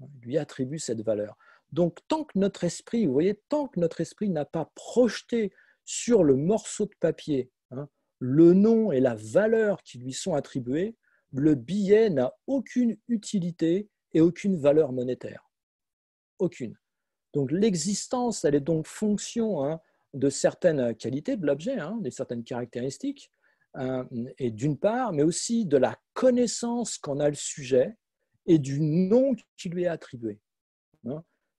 Il lui attribue cette valeur. Donc, tant que notre esprit n'a pas projeté sur le morceau de papier le nom et la valeur qui lui sont attribués, le billet n'a aucune utilité et aucune valeur monétaire. Aucune. Donc, l'existence, elle est donc fonction de certaines qualités de l'objet, de certaines caractéristiques, et d'une part, mais aussi de la connaissance qu'en a le sujet et du nom qui lui est attribué.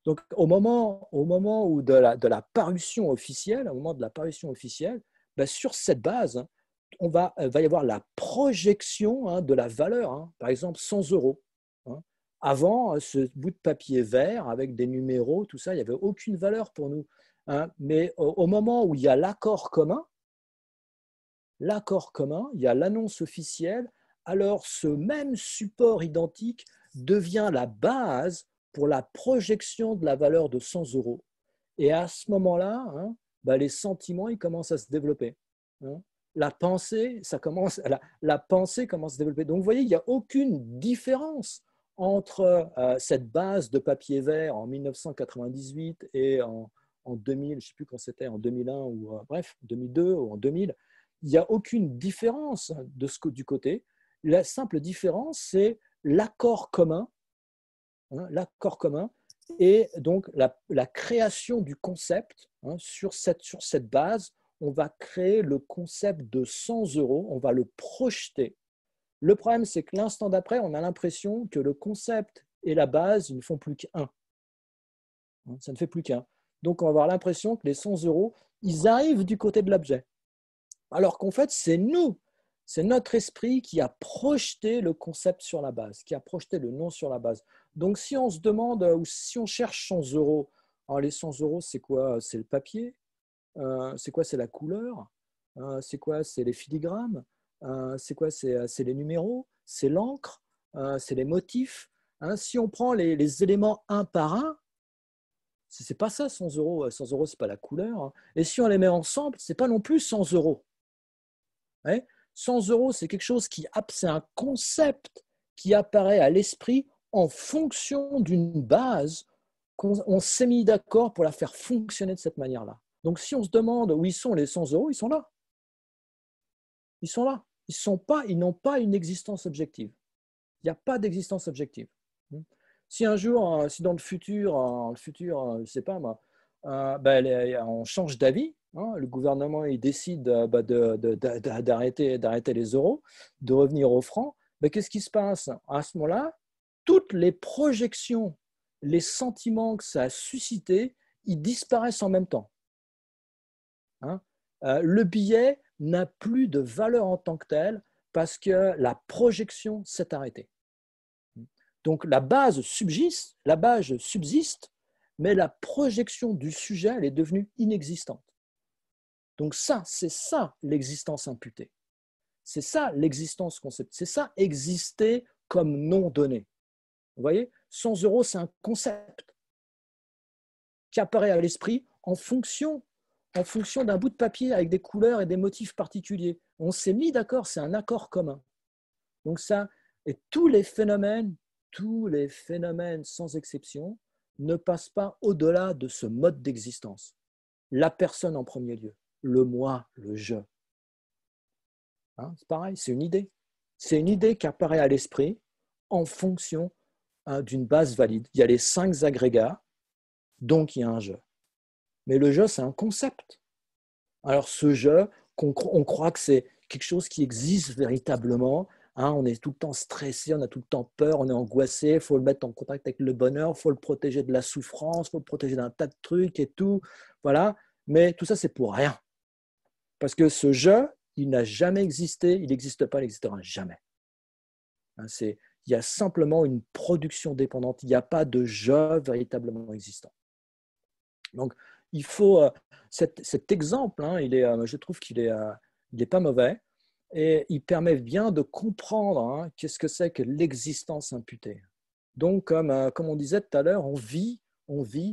Donc, au moment où de la parution officielle, sur cette base, va y avoir la projection de la valeur, par exemple 100 euros. Avant, ce bout de papier vert avec des numéros, tout ça, il n'y avait aucune valeur pour nous. hein, mais au moment où il y a l'accord commun, il y a l'annonce officielle, alors ce même support identique devient la base pour la projection de la valeur de 100 euros. Et à ce moment-là, hein, bah, les sentiments ils commencent à se développer. Hein. La pensée commence à se développer. Donc, vous voyez, il n'y a aucune différence entre cette base de papier vert en 1998 et en 2000, je ne sais plus quand c'était, en 2001 ou bref, 2002 ou en 2000. Il n'y a aucune différence du côté. La simple différence, c'est l'accord commun, hein, l'accord commun et donc la création du concept, hein, sur cette base, on va créer le concept de 100 euros, on va le projeter. Le problème, c'est que l'instant d'après, on a l'impression que le concept et la base ils ne font plus qu'un. Ça ne fait plus qu'un. Donc, on va avoir l'impression que les 100 euros, ils arrivent du côté de l'objet. Alors qu'en fait, c'est nous, c'est notre esprit qui a projeté le concept sur la base, qui a projeté le nom sur la base. Donc, si on se demande, ou si on cherche 100 euros, alors les 100 euros, c'est quoi? C'est le papier. C'est quoi? C'est la couleur. C'est quoi? C'est les filigrammes. C'est quoi? C'est les numéros. C'est l'encre. C'est les motifs. Hein, si on prend les éléments un par un, c'est pas ça 100 euros. 100 euros, c'est pas la couleur. Hein. Et si on les met ensemble, c'est pas non plus 100 euros. Ouais. 100 euros, c'est quelque chose c'est un concept qui apparaît à l'esprit en fonction d'une base qu'on s'est mis d'accord pour la faire fonctionner de cette manière-là. Donc, si on se demande où ils sont les 100 euros, ils sont là. Ils sont là. Ils n'ont pas une existence objective. Il n'y a pas d'existence objective. Si un jour, si dans le futur, je ne sais pas moi, on change d'avis, hein, le gouvernement il décide d'arrêter les euros, de revenir au franc, qu'est-ce qui se passe? À ce moment-là, toutes les projections, les sentiments que ça a suscité, ils disparaissent en même temps. Hein. Le billet n'a plus de valeur en tant que tel parce que la projection s'est arrêtée. Donc la base subsiste, mais la projection du sujet, elle est devenue inexistante. Donc ça, c'est ça l'existence imputée. C'est ça l'existence concept. C'est ça exister comme non donné. Vous voyez, 100 euros, c'est un concept qui apparaît à l'esprit en fonction d'un bout de papier avec des couleurs et des motifs particuliers. On s'est mis d'accord, c'est un accord commun. Donc ça, et tous les phénomènes sans exception, ne passent pas au-delà de ce mode d'existence. La personne en premier lieu, le moi, le je. Hein, c'est pareil, c'est une idée. C'est une idée qui apparaît à l'esprit en fonction d'une base valide. Il y a les 5 agrégats, donc il y a un je. Mais le je, c'est un concept. Alors ce je, on croit que c'est quelque chose qui existe véritablement. Hein, on est tout le temps stressé, on a tout le temps peur, on est angoissé, il faut le mettre en contact avec le bonheur, il faut le protéger de la souffrance, il faut le protéger d'un tas de trucs et tout. Voilà. Mais tout ça, c'est pour rien. Parce que ce je, il n'a jamais existé, il n'existe pas, il n'existera jamais. Hein, il y a simplement une production dépendante, il n'y a pas de je véritablement existant. Donc, il faut cet exemple, hein, je trouve qu'il est pas mauvais et il permet bien de comprendre hein, qu'est-ce que c'est que l'existence imputée. Donc, comme on disait tout à l'heure, on vit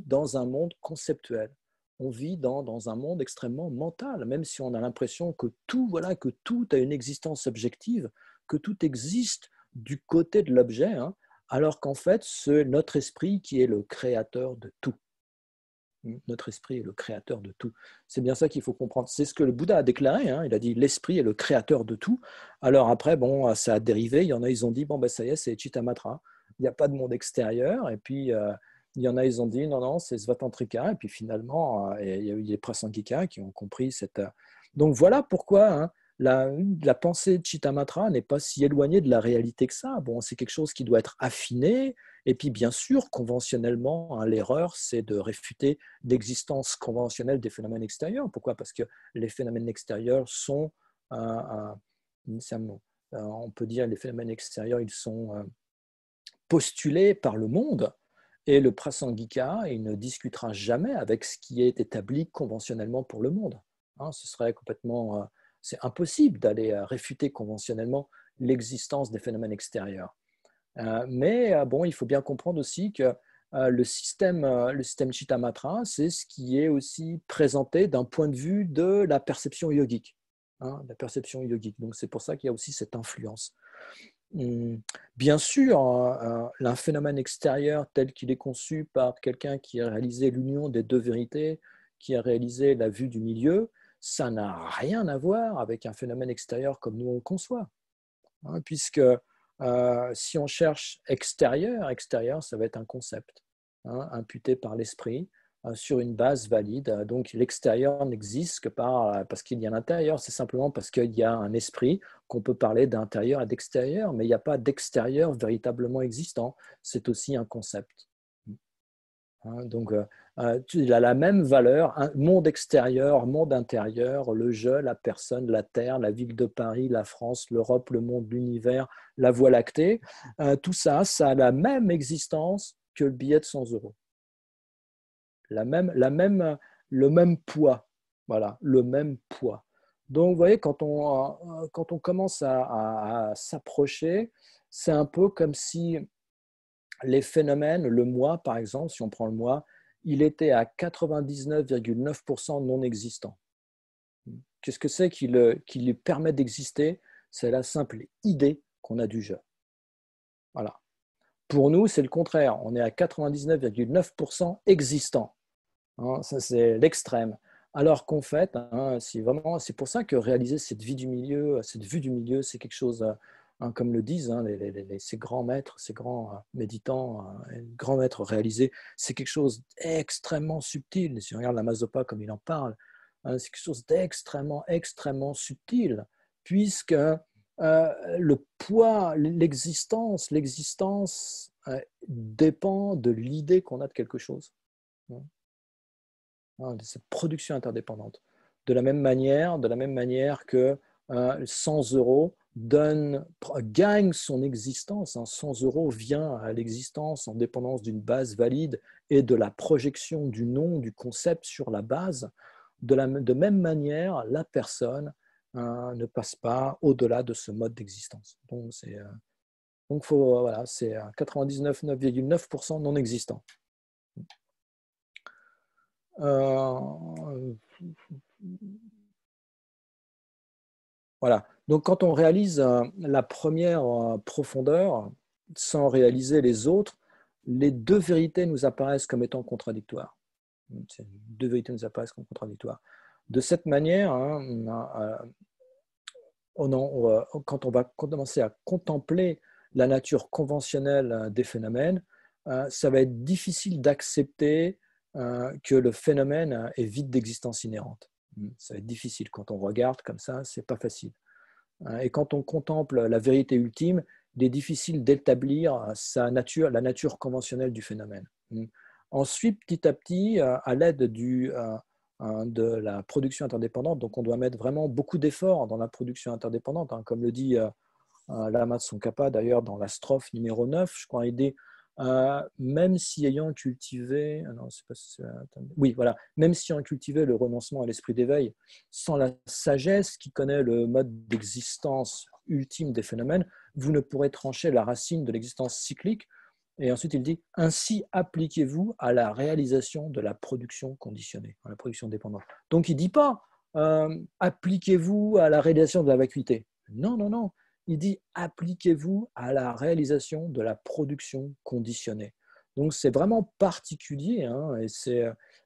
dans un monde conceptuel. On vit dans un monde extrêmement mental, même si on a l'impression que que tout a une existence objective, que tout existe du côté de l'objet, hein, alors qu'en fait, c'est notre esprit qui est le créateur de tout. Notre esprit est le créateur de tout. C'est bien ça qu'il faut comprendre. C'est ce que le Bouddha a déclaré. Hein. Il a dit l'esprit est le créateur de tout. Alors après, bon, ça a dérivé. Il y en a, ils ont dit bon, ben, ça y est, c'est Chittamatra. Il n'y a pas de monde extérieur. Et puis, il y en a, ils ont dit non, non, c'est Svatantrika. Et puis finalement, il y a eu les Prasangika qui ont compris cette. Donc voilà pourquoi hein, la pensée de Chittamatra n'est pas si éloignée de la réalité que ça. Bon, c'est quelque chose qui doit être affiné. Et puis, bien sûr, conventionnellement, hein, l'erreur, c'est de réfuter l'existence conventionnelle des phénomènes extérieurs. Pourquoi? Parce que les phénomènes extérieurs sont, on peut dire, les phénomènes extérieurs, ils sont postulés par le monde, Et le prasangika, il ne discutera jamais avec ce qui est établi conventionnellement pour le monde. Ce serait complètement, c'est impossible d'aller réfuter conventionnellement l'existence des phénomènes extérieurs. Mais bon, il faut bien comprendre aussi que le système Chittamatra, c'est ce qui est aussi présenté d'un point de vue de la perception yogique. La perception yogique. Donc c'est pour ça qu'il y a aussi cette influence. Bien sûr, un phénomène extérieur tel qu'il est conçu par quelqu'un qui a réalisé l'union des deux vérités, qui a réalisé la vue du milieu, ça n'a rien à voir avec un phénomène extérieur comme nous on le conçoit. Puisque si on cherche extérieur, extérieur, ça va être un concept imputé par l'esprit sur une base valide. Donc l'extérieur n'existe que parce qu'il y a l'intérieur, c'est simplement parce qu'il y a un esprit qu'on peut parler d'intérieur et d'extérieur, mais il n'y a pas d'extérieur véritablement existant, c'est aussi un concept. Donc, il a la même valeur, monde extérieur, monde intérieur, le je, la personne, la Terre, la ville de Paris, la France, l'Europe, le monde, l'univers, la Voie lactée. Tout ça, ça a la même existence que le billet de 100 euros. Le même poids. Voilà, le même poids. Donc, vous voyez, quand on commence à s'approcher, c'est un peu comme si les phénomènes, le moi par exemple, si on prend le moi, il était à 99,9% non existant. Qu'est-ce que c'est qui lui permet d'exister? C'est la simple idée qu'on a du je. Voilà. Pour nous, c'est le contraire. On est à 99,9% existant. Ça, c'est l'extrême. Alors qu'en fait, c'est pour ça que réaliser cette vue du milieu, c'est quelque chose, comme le disent ces grands maîtres, ces grands méditants, grands maîtres réalisés, c'est quelque chose d'extrêmement subtil. Si on regarde la Mazopa comme il en parle, c'est quelque chose d'extrêmement, extrêmement subtil, puisque le poids, l'existence dépend de l'idée qu'on a de quelque chose. De cette production interdépendante. De la même manière que 100 euros gagne son existence. 100 euros vient à l'existence en dépendance d'une base valide et de la projection du nom, du concept sur la base. De même manière, la personne ne passe pas au-delà de ce mode d'existence. Donc voilà, c'est 99,9% non existant. Voilà. Donc, quand on réalise la première profondeur, sans réaliser les autres, les deux vérités nous apparaissent comme étant contradictoires. Ces deux vérités nous apparaissent comme contradictoires. De cette manière, quand on va commencer à contempler la nature conventionnelle des phénomènes, ça va être difficile d'accepter que le phénomène est vide d'existence inhérente. Ça va être difficile quand on regarde comme ça, c'est pas facile. Et quand on contemple la vérité ultime, il est difficile d'établir la nature conventionnelle du phénomène. Ensuite, petit à petit, à l'aide de la production interdépendante, donc on doit mettre vraiment beaucoup d'efforts dans la production interdépendante, comme le dit Lama Tsongkhapa d'ailleurs dans la strophe numéro 9, je crois, il dit même si ayant cultivé, non, c'est pas, oui, voilà, même si ayant cultivé le renoncement à l'esprit d'éveil, sans la sagesse qui connaît le mode d'existence ultime des phénomènes, vous ne pourrez trancher la racine de l'existence cyclique. Et ensuite, il dit ainsi appliquez-vous à la réalisation de la production conditionnée, à la production dépendante. Donc, il ne dit pas appliquez-vous à la réalisation de la vacuité. Non, non, non. Il dit appliquez-vous à la réalisation de la production conditionnée. Donc c'est vraiment particulier. Et c'est,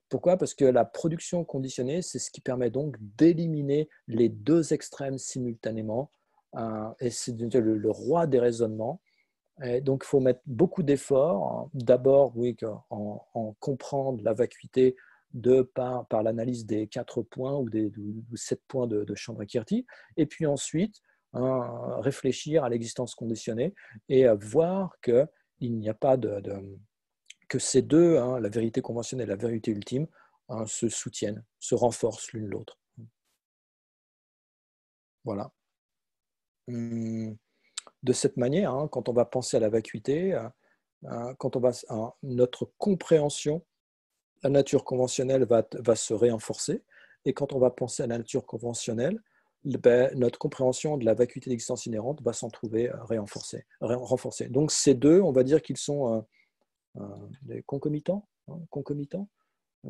pourquoi? Parce que la production conditionnée, c'est ce qui permet donc d'éliminer les deux extrêmes simultanément. Et c'est le roi des raisonnements. Et donc il faut mettre beaucoup d'efforts. D'abord, oui, en comprendre la vacuité par l'analyse des 4 points ou 7 points de Chandrakirti. Et puis ensuite, réfléchir à l'existence conditionnée et voir qu'il n'y a pas que ces deux, la vérité conventionnelle et la vérité ultime, se soutiennent, se renforcent l'une l'autre. Voilà. De cette manière, quand on va penser à la vacuité, quand on va, notre compréhension, la nature conventionnelle va se renforcer. Et quand on va penser à la nature conventionnelle, notre compréhension de la vacuité d'existence inhérente va s'en trouver renforcée. Donc ces deux, on va dire qu'ils sont des concomitants. Concomitants.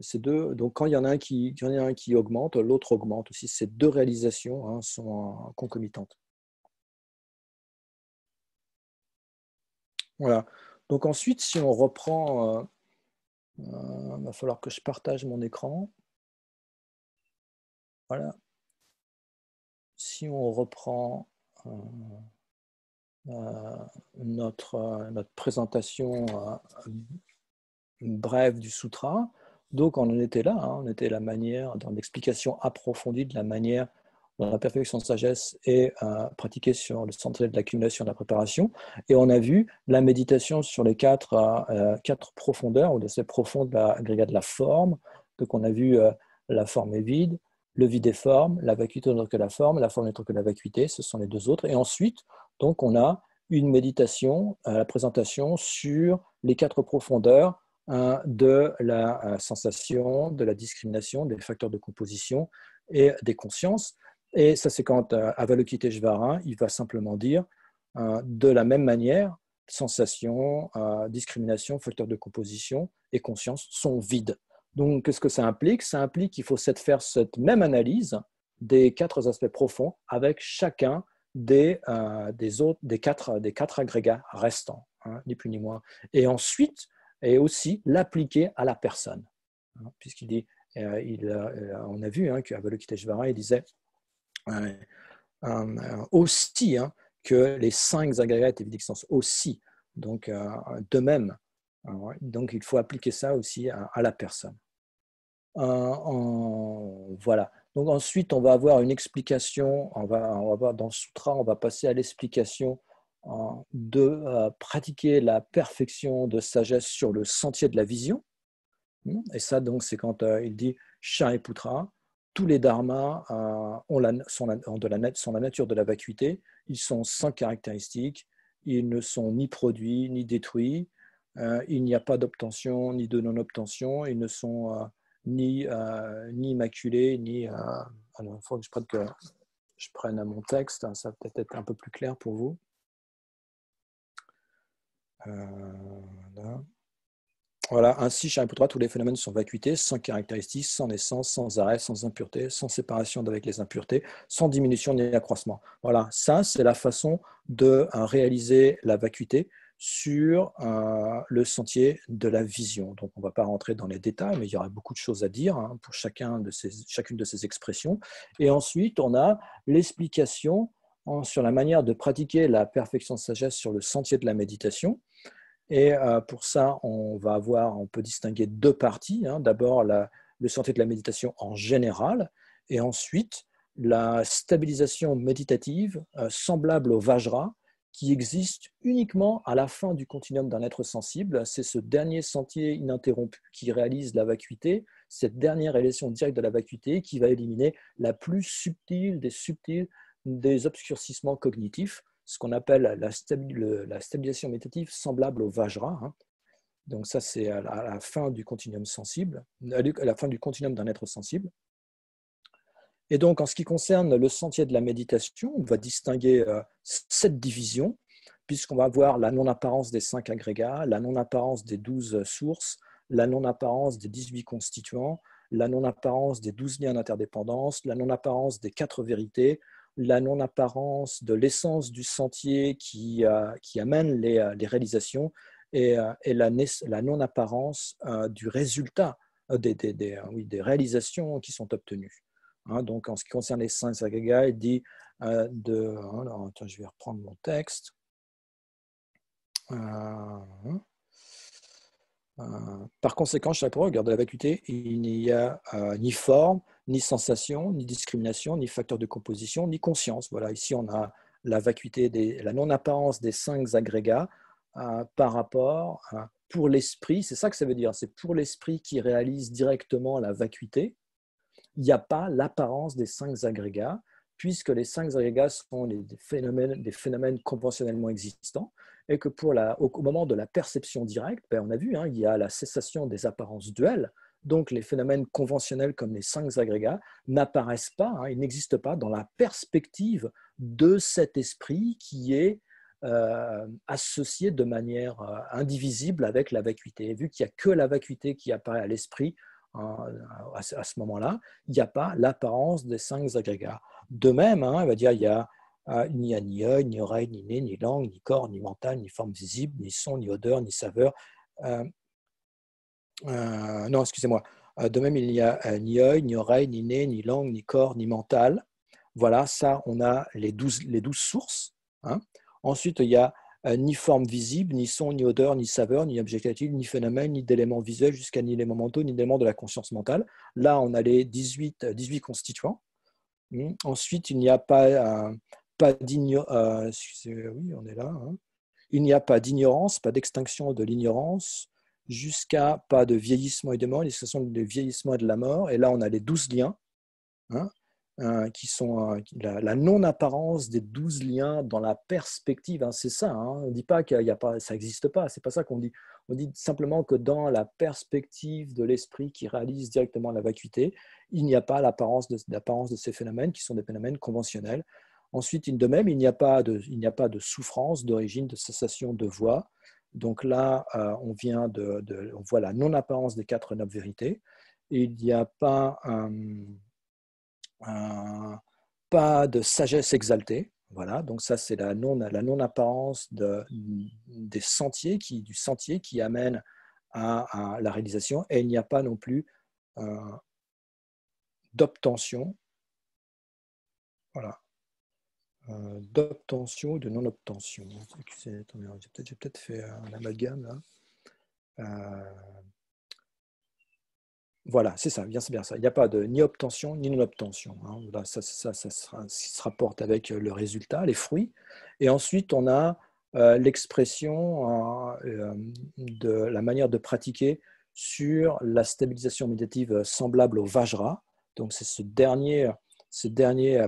Ces deux, donc quand il y en a un qui augmente, l'autre augmente aussi. Ces deux réalisations sont concomitantes. Voilà. Donc ensuite, si on reprend, il va falloir que je partage mon écran. Voilà. Si on reprend notre présentation brève du sutra, donc on en était là, on était la manière, dans l'explication approfondie de la manière dont la perfection de sagesse est pratiquée sur le sentier de l'accumulation et de la préparation, et on a vu la méditation sur les quatre profondeurs, ou l'aspect profond de l'agrégat de la forme. Donc on a vu la forme est vide, le vide est forme, la vacuité n'est que la forme n'est que la vacuité, ce sont les deux autres. Et ensuite, donc, on a une méditation, la présentation sur les quatre profondeurs de la sensation, de la discrimination, des facteurs de composition et des consciences. Et ça, c'est quand Avalokiteshvara, il va simplement dire de la même manière, sensation, discrimination, facteurs de composition et conscience sont vides. Donc, qu'est-ce que ça implique? Ça implique qu'il faut faire cette même analyse des quatre aspects profonds avec chacun des quatre agrégats restants, ni plus ni moins. Et ensuite, et aussi l'appliquer à la personne. Puisqu'il dit, on a vu qu'Avalokiteshvara, il disait aussi que les 5 agrégats étaient d'existence aussi. Donc, de même. Donc, il faut appliquer ça aussi à la personne. Voilà. Donc ensuite, on va avoir une explication, on va voir dans le sutra, on va passer à l'explication de pratiquer la perfection de sagesse sur le sentier de la vision. Et ça, donc, c'est quand il dit Shariputra, tous les dharmas sont la nature de la vacuité, ils sont sans caractéristiques, ils ne sont ni produits ni détruits, il n'y a pas d'obtention ni de non-obtention, ils ne sont ni immaculés, ni... alors, il faut que je prenne mon texte, ça va peut-être être un peu plus clair pour vous. Là. Voilà, ainsi, Shariputra, tous les phénomènes sont vacuités, sans caractéristiques, sans naissance, sans arrêt, sans impureté, sans séparation d'avec les impuretés, sans diminution ni accroissement. Voilà, ça, c'est la façon de réaliser la vacuité sur le sentier de la vision. Donc, on ne va pas rentrer dans les détails, mais il y aura beaucoup de choses à dire pour chacune de ces expressions. Et ensuite, on a l'explication sur la manière de pratiquer la perfection de sagesse sur le sentier de la méditation. Et pour ça, on peut distinguer deux parties. D'abord, le sentier de la méditation en général, et ensuite, la stabilisation méditative semblable au Vajra, qui existe uniquement à la fin du continuum d'un être sensible. C'est ce dernier sentier ininterrompu qui réalise la vacuité, cette dernière réalisation directe de la vacuité qui va éliminer la plus subtile des obscurcissements cognitifs, ce qu'on appelle la stabilisation méditative semblable au Vajra. Donc ça, c'est à la fin du continuum sensible, à la fin du continuum d'un être sensible. Et donc, en ce qui concerne le sentier de la méditation, on va distinguer 7 divisions, puisqu'on va voir la non-apparence des 5 agrégats, la non-apparence des 12 sources, la non-apparence des 18 constituants, la non-apparence des 12 liens d'interdépendance, la non-apparence des 4 vérités, la non-apparence de l'essence du sentier qui amène les réalisations et la non-apparence du résultat des réalisations qui sont obtenues. Donc, en ce qui concerne les 5 agrégats, il dit alors, attends, je vais reprendre mon texte. Par conséquent, chaque fois, au regard de la vacuité, il n'y a ni forme, ni sensation, ni discrimination, ni facteur de composition, ni conscience. Voilà, ici, on a la vacuité, la non-apparence des 5 agrégats par rapport pour l'esprit. C'est ça que ça veut dire. C'est pour l'esprit qui réalise directement la vacuité. Il n'y a pas l'apparence des 5 agrégats, puisque les 5 agrégats sont des phénomènes conventionnellement existants. et que au moment de la perception directe, ben, on a vu, il y a la cessation des apparences duelles, donc les phénomènes conventionnels comme les cinq agrégats n'apparaissent pas, ils n'existent pas dans la perspective de cet esprit qui est associé de manière indivisible avec la vacuité. Vu qu'il n'y a que la vacuité qui apparaît à l'esprit à ce moment-là, il n'y a pas l'apparence des cinq agrégats. De même, il va dire il n'y a ni œil, ni oreille, ni nez, ni langue, ni corps, ni mental, ni forme visible, ni son, ni odeur, ni saveur. Non, excusez-moi. De même, il n'y a ni œil, ni oreille, ni nez, ni langue, ni corps, ni mental. Voilà, ça, on a les 12 sources. Ensuite, il y a ni forme visible, ni son, ni odeur, ni saveur, ni objectif, ni phénomène, ni d'éléments visuels, jusqu'à ni éléments mentaux, ni d'éléments de la conscience mentale. Là, on a les 18 constituants. Ensuite, il n'y a pas d'ignorance. Oui, on est là. Il n'y a pas d'ignorance, pas d'extinction de l'ignorance, jusqu'à pas de vieillissement et de mort, l'extinction de vieillissement et de la mort. Et là, on a les 12 liens, qui sont la non-apparence des 12 liens dans la perspective. C'est ça, on ne dit pas qu'il y a pas, ça n'existe pas, c'est pas ça qu'on dit. On dit simplement que dans la perspective de l'esprit qui réalise directement la vacuité, il n'y a pas l'apparence de ces phénomènes qui sont des phénomènes conventionnels. Ensuite, de même, il n'y a pas de souffrance d'origine, de cessation de voix. Donc là, on voit la non-apparence des quatre nobles vérités. Et il n'y a pas pas de sagesse exaltée. Voilà, donc ça c'est la non-apparence du sentier qui amène à la réalisation, et il n'y a pas non plus d'obtention, voilà, d'obtention ou de non-obtention. J'ai peut-être fait un amalgame là. Voilà, c'est bien ça. Il n'y a pas de ni obtention ni non-obtention. Là, ça se rapporte avec le résultat, les fruits. Et ensuite, on a l'expression de la manière de pratiquer sur la stabilisation méditative semblable au Vajra. Donc, c'est cette dernière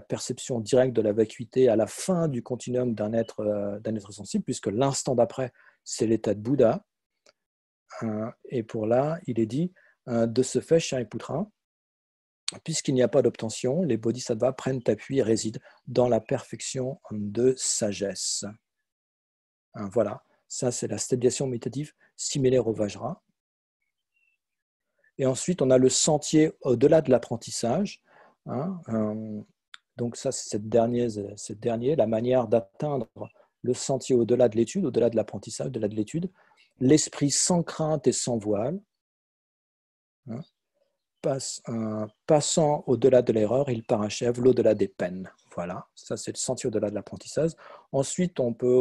perception directe de la vacuité à la fin du continuum d'un être sensible, puisque l'instant d'après, c'est l'état de Bouddha. Et pour là, il est dit, de ce fait, Shariputra, puisqu'il n'y a pas d'obtention, les bodhisattvas prennent appui et résident dans la perfection de sagesse. Voilà, ça c'est la stabilisation méditative similaire au Vajra. Et ensuite, on a le sentier au-delà de l'apprentissage. Donc ça, c'est cette dernière, la manière d'atteindre le sentier au-delà de l'étude, au-delà de l'apprentissage, au-delà de l'étude. L'esprit sans crainte et sans voile. Passant au-delà de l'erreur, il parachève l'au-delà des peines. Voilà, ça c'est le sentier au-delà de l'apprentissage. Ensuite, on peut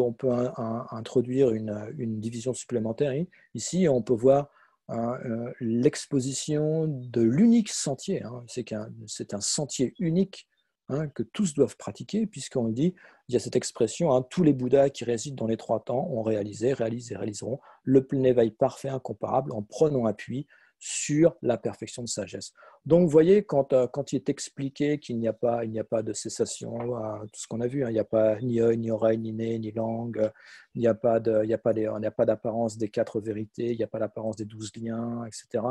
introduire une division supplémentaire. Ici, on peut voir l'exposition de l'unique sentier. C'est un sentier unique que tous doivent pratiquer, puisqu'on dit, il y a cette expression, tous les Bouddhas qui résident dans les trois temps ont réalisé, réalisent et réaliseront le plein éveil parfait, incomparable, en prenant appui sur la perfection de sagesse. Donc, vous voyez, quand il est expliqué qu'il n'y a pas de cessation, tout ce qu'on a vu, il n'y a pas ni œil, ni oreille, ni nez, ni langue, il n'y a pas d'apparence des quatre vérités, il n'y a pas d'apparence des 12 liens, etc.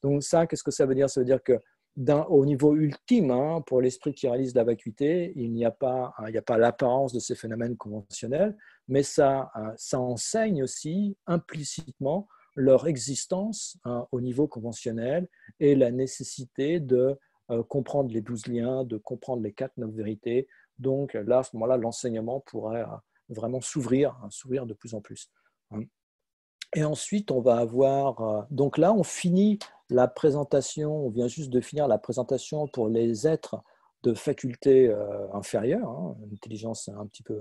Donc ça, qu'est-ce que ça veut dire? Ça veut dire que au niveau ultime, pour l'esprit qui réalise la vacuité, il n'y a pas l'apparence de ces phénomènes conventionnels, mais ça enseigne aussi implicitement leur existence au niveau conventionnel et la nécessité de comprendre les 12 liens, de comprendre les quatre nobles vérités. Donc là, à ce moment-là, l'enseignement pourrait vraiment s'ouvrir de plus en plus. Et ensuite, on va avoir... donc là, on finit la présentation, on vient juste de finir la présentation pour les êtres de facultés inférieures, une intelligence un petit peu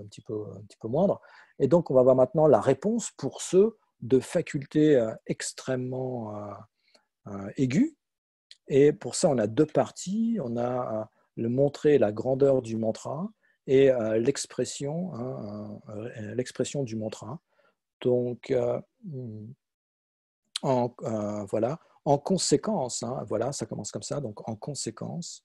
moindre. Et donc, on va voir maintenant la réponse pour ceux de facultés extrêmement aiguës. Et pour ça, on a deux parties. On a le montrer la grandeur du mantra et l'expression du mantra. Donc, voilà. En conséquence, voilà, ça commence comme ça. Donc, en conséquence,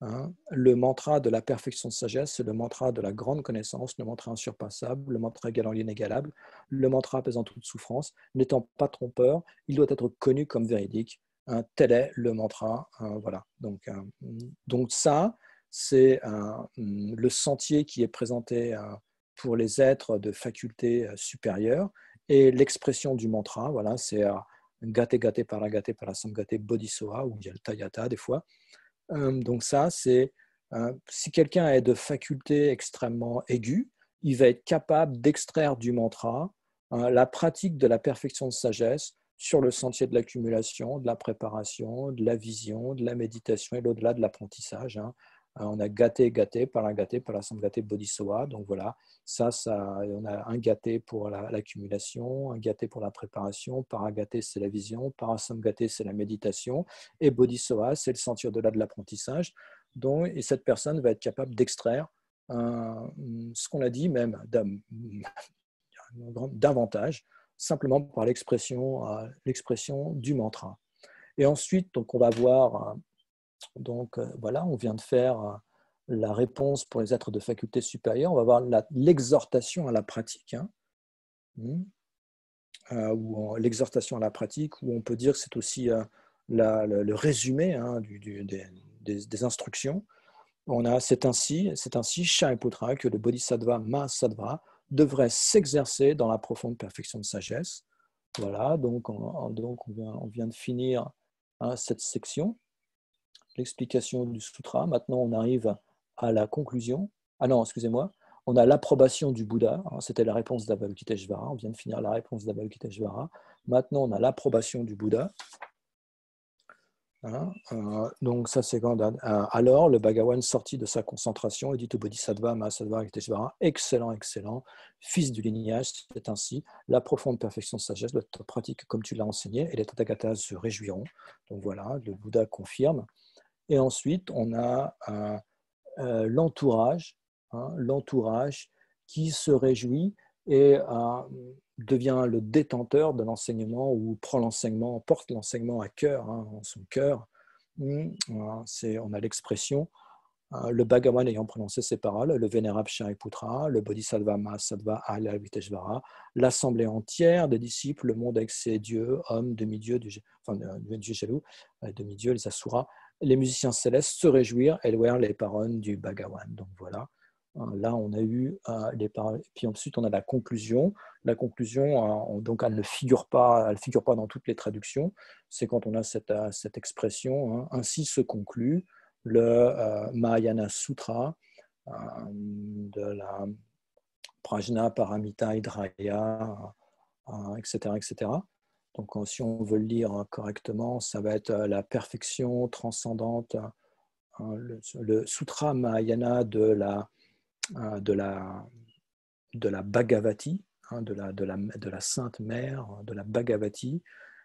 Hein. Le mantra de la perfection de sagesse, c'est le mantra de la grande connaissance, le mantra insurpassable, le mantra égalant l'inégalable, le mantra apaisant toute souffrance. N'étant pas trompeur, il doit être connu comme véridique. Hein, tel est le mantra. Voilà. Donc ça, c'est le sentier qui est présenté pour les êtres de facultés supérieures. Et l'expression du mantra, voilà, c'est Gate Gate Para Samgate Bodhisattva, ou il y a le Tayata des fois. Donc ça, c'est si quelqu'un est de faculté extrêmement aiguë, il va être capable d'extraire du mantra la pratique de la perfection de sagesse sur le sentier de l'accumulation, de la préparation, de la vision, de la méditation et l'au-delà de l'apprentissage. Hein. On a gâté, par la samgate bodhisattva. Donc voilà, ça, on a un gâté pour l'accumulation, un gâté pour la préparation, paragaté, c'est la vision, parasamgate, c'est la méditation, et bodhisattva, c'est le sentier au-delà de l'apprentissage. Et cette personne va être capable d'extraire ce qu'on a dit même davantage, simplement par l'expression du mantra. Et ensuite, donc, on va voir, voilà, on vient de faire la réponse pour les êtres de faculté supérieure, on va voir l'exhortation à la pratique, hein, ou l'exhortation à la pratique, où on peut dire que c'est aussi le résumé hein, des instructions. C'est ainsi, Shariputra, que le Bodhisattva Mahasattva devrait s'exercer dans la profonde perfection de sagesse. Voilà, donc on vient de finir cette section, l'explication du sutra. Maintenant, on arrive à la conclusion. Ah non, excusez-moi. On a l'approbation du Bouddha. C'était la réponse d'Avalokiteshvara. On vient de finir la réponse d'Avalokiteshvara. Maintenant, on a l'approbation du Bouddha. Donc ça c'est quand alors le Bhagavan sortit de sa concentration et dit au Bodhisattva Mahasattva Kiteshvara, excellent, excellent, fils du lignage, c'est ainsi, la profonde perfection de sagesse doit être pratique comme tu l'as enseigné, et les Tathagatas se réjouiront. Donc voilà, le Bouddha confirme. Et ensuite on a l'entourage, l'entourage qui se réjouit et devient le détenteur de l'enseignement ou porte l'enseignement à cœur, en son cœur. On a l'expression, le Bhagavan ayant prononcé ces paroles, le vénérable Shariputra, le Bodhisattva Mahasattva Avalokiteshvara, l'assemblée entière des disciples, le monde avec ses dieux, hommes, demi-dieux, dieux jaloux, demi-dieux, les asuras, les musiciens célestes se réjouirent et louèrent les paroles du Bhagavan. Donc voilà, là on a eu les paroles. Puis ensuite on a la conclusion. La conclusion, donc elle ne figure pas, dans toutes les traductions. C'est quand on a cette expression. Ainsi se conclut le Mahayana Sutra de la Prajna Paramita Hidraya, etc., etc. Donc, si on veut le lire correctement, ça va être la perfection transcendante, le Sutra Mahayana de la Bhagavati, de la Sainte Mère, de la Bhagavati,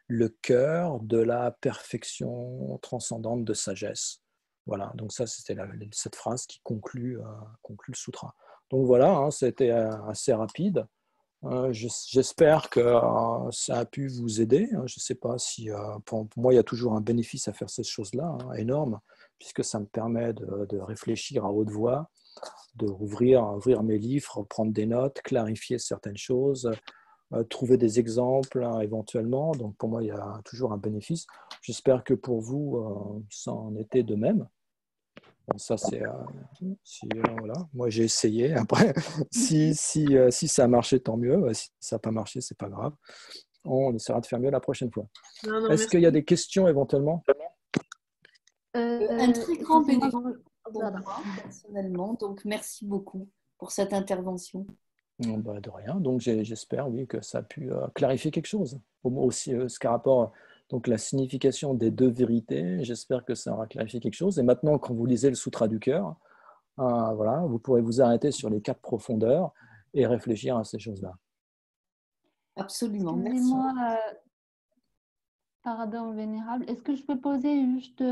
le cœur de la perfection transcendante de sagesse. Voilà, donc ça, c'était cette phrase qui conclut le sutra. Donc voilà, c'était assez rapide. J'espère que ça a pu vous aider. Je ne sais pas si, pour moi, il y a toujours un bénéfice à faire ces choses-là, énorme, puisque ça me permet de réfléchir à haute voix, de ouvrir mes livres, prendre des notes, clarifier certaines choses, trouver des exemples éventuellement. Donc pour moi, il y a toujours un bénéfice. J'espère que pour vous, ça en était de même. Bon, ça, c'est voilà. Moi, j'ai essayé. Après, si ça a marché, tant mieux. Si ça n'a pas marché, c'est pas grave. On essaiera de faire mieux la prochaine fois. Est-ce qu'il y a des questions éventuellement? Un très grand bénéfice pour moi, personnellement. Donc, merci beaucoup pour cette intervention. De rien. Donc, j'espère, oui, que ça a pu clarifier quelque chose. Aussi, ce qu'a rapport, donc, la signification des deux vérités, j'espère que ça aura clarifié quelque chose. Et maintenant, quand vous lisez le Sutra du cœur, voilà, vous pourrez vous arrêter sur les 4 profondeurs et réfléchir à ces choses-là. Absolument, merci. Excusez-moi, pardon, vénérable, est-ce que je peux poser juste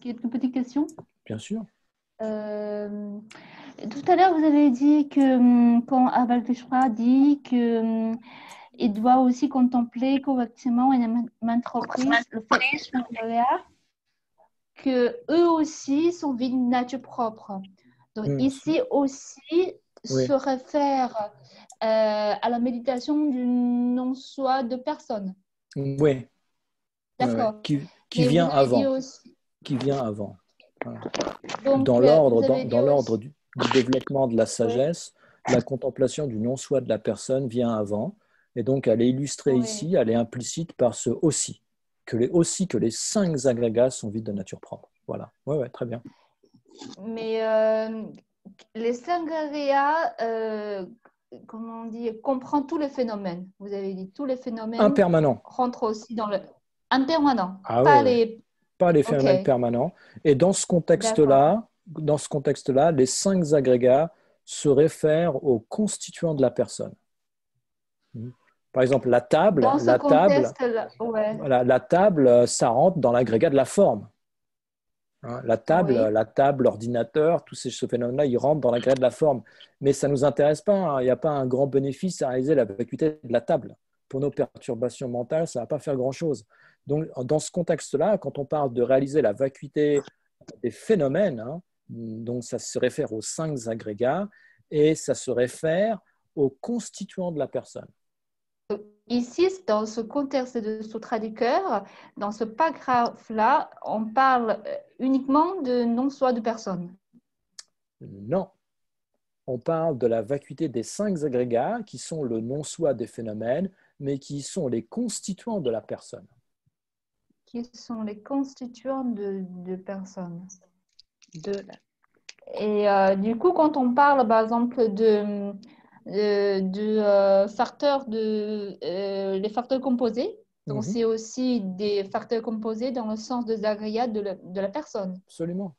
quelques petites questions? Bien sûr. Tout à l'heure, vous avez dit que quand Avalokiteshvara dit que il doit aussi contempler correctement une maintes reprises le fait que eux aussi sont vides de nature propre. Donc ici aussi Oui. se réfère à la méditation du non-soi de personne. Oui, ouais, ouais. D'accord. Qui Mais vous vient avez dit avant, aussi. qui vient avant. Voilà. Donc Dans vous l'ordre, avez dit dans l'ordre aussi. du développement de la Oui, sagesse, la contemplation du non-soi de la personne vient avant, et donc elle est illustrée oui. ici, elle est implicite par ce aussi, que les 5 agrégats sont vides de nature propre. Voilà, ouais, ouais, très bien. Mais les Sangaria, comment on dit, comprend tous les phénomènes. Vous avez dit tous les phénomènes Impermanent. rentrent aussi dans le impermanent, Ah oui, pas oui. les. Pas les Ok, phénomènes permanents. Et d'accord. dans ce contexte-là, les 5 agrégats se réfèrent aux constituants de la personne. Par exemple, Dans ce contexte-là, ouais, voilà, la table, ça rentre dans l'agrégat de la forme. Hein. oui, La table, l'ordinateur, tous ce phénomènes-là, ils rentrent dans l'agrégat de la forme. Mais ça ne nous intéresse pas. Hein. Il n'y a pas un grand bénéfice à réaliser la vacuité de la table. Pour nos perturbations mentales, ça ne va pas faire grand-chose. Donc, dans ce contexte-là, quand on parle de réaliser la vacuité des phénomènes, hein, donc ça se réfère aux 5 agrégats et ça se réfère aux constituants de la personne. ici, dans ce contexte de Sutra du cœur, dans ce paragraphe-là, on parle uniquement de non-soi de personne. Non, on parle de la vacuité des 5 agrégats qui sont le non-soi des phénomènes, mais qui sont les constituants de la personne. Qui sont les constituants de personne. Et du coup, quand on parle, par exemple, de facteurs, les facteurs composés, donc Mhm, c'est aussi des facteurs composés dans le sens des agrégats de la personne. absolument.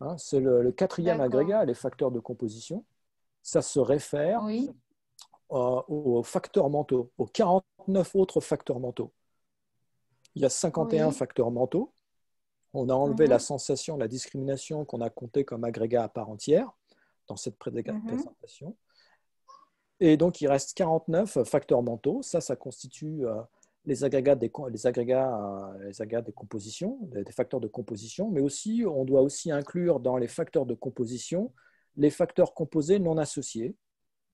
Hein, c'est le 4e D'accord. agrégat, les facteurs de composition. Ça se réfère Oui. aux facteurs mentaux, aux 49 autres facteurs mentaux. Il y a 51 Oui. facteurs mentaux. On a enlevé la Mhm. sensation, la discrimination qu'on a compté comme agrégat à part entière dans cette Mhm. présentation. Et donc, il reste 49 facteurs mentaux. Ça constitue les agrégats des compositions, des facteurs de composition. Mais aussi, on doit aussi inclure dans les facteurs de composition les facteurs composés non associés.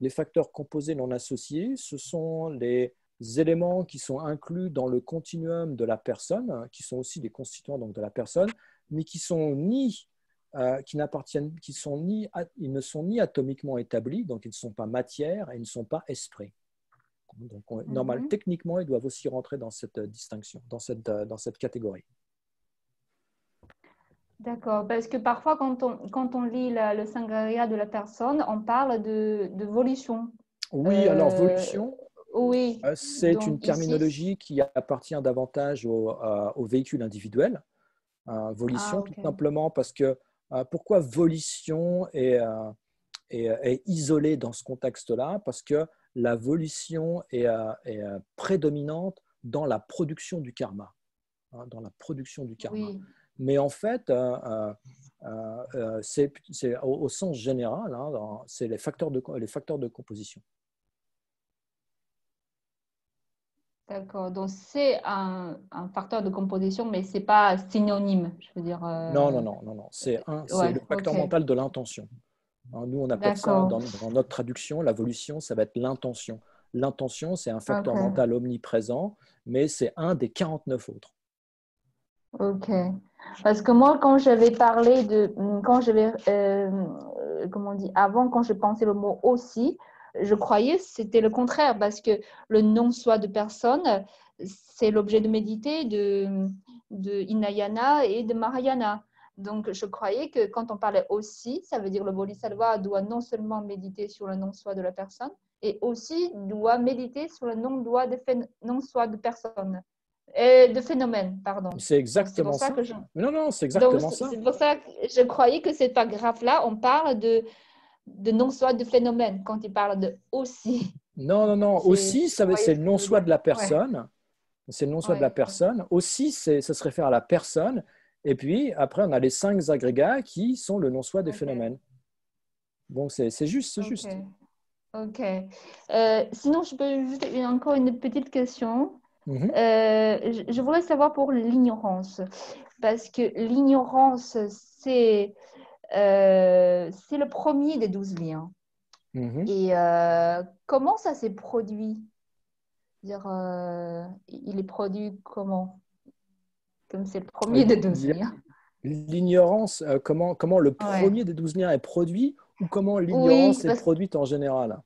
Les facteurs composés non associés, ce sont les éléments qui sont inclus dans le continuum de la personne, qui sont aussi des constituants donc, de la personne, mais qui sont qui n'appartiennent, ils ne sont ni atomiquement établis, donc ils ne sont pas matière et ils ne sont pas esprit. Donc, normal, Mhm. techniquement, ils doivent aussi rentrer dans cette distinction, dans cette catégorie. D'accord. Parce que parfois, quand on lit le Sangharia de la personne, on parle de volition. Oui, alors Euh, volition, oui. c'est une Donc ici, terminologie qui appartient davantage au véhicule individuel. ah, Volition, tout ok. simplement parce que pourquoi volition est isolée dans ce contexte-là? Parce que la volition est prédominante dans la production du karma. Hein, dans la production du karma. Oui. Mais en fait, c'est au sens général, hein, c'est les facteurs de composition. D'accord. Donc, c'est un facteur de composition, mais ce n'est pas synonyme, je veux dire. Non, non, non, non, non. C'est Ouais, le ok. facteur mental de l'intention. Hein, nous, on appelle ça D'accord. dans notre traduction, la volition, ça va être l'intention. L'intention, c'est un facteur Ok. mental omniprésent, mais c'est un des 49 autres. Ok. Parce que moi, quand j'avais parlé quand j'avais, comment on dit, avant, quand je pensais le mot aussi, je croyais que c'était le contraire, parce que le non-soi de personne, c'est l'objet de méditer de Hinayana et de Mahayana. Donc, je croyais que quand on parlait aussi, ça veut dire le Bodhisattva doit non seulement méditer sur le non-soi de la personne, et aussi doit méditer sur le non-soi de personne. De phénomène, pardon. C'est Donc, c'est pour exactement ça ça. que Non, non, c'est donc, exactement ça. c'est pour ça que je croyais que cet paragraphe-là, on parle de non-soi de phénomène quand il parle de aussi. Non, non, non. Aussi, Vous voyez c'est ce le que je veux non-soi dire? de la Ouais, personne. C'est le non-soi de la ouais. personne. Aussi, ça se réfère à la personne. Et puis, après, on a les 5 agrégats qui sont le non-soi des Ok, phénomènes. Bon, c'est juste, c'est ok, juste. ok. Sinon, je peux juste encore une petite question. Mhm. Je voudrais savoir pour l'ignorance. parce que l'ignorance, c'est le premier des 12 liens. Mhm. Et comment ça s'est produit? Dire, il est produit comment? Comme c'est le premier des 12 liens. L'ignorance, comment le Ouais. premier des 12 liens est produit ou comment Oui, l'ignorance est parce produite en général?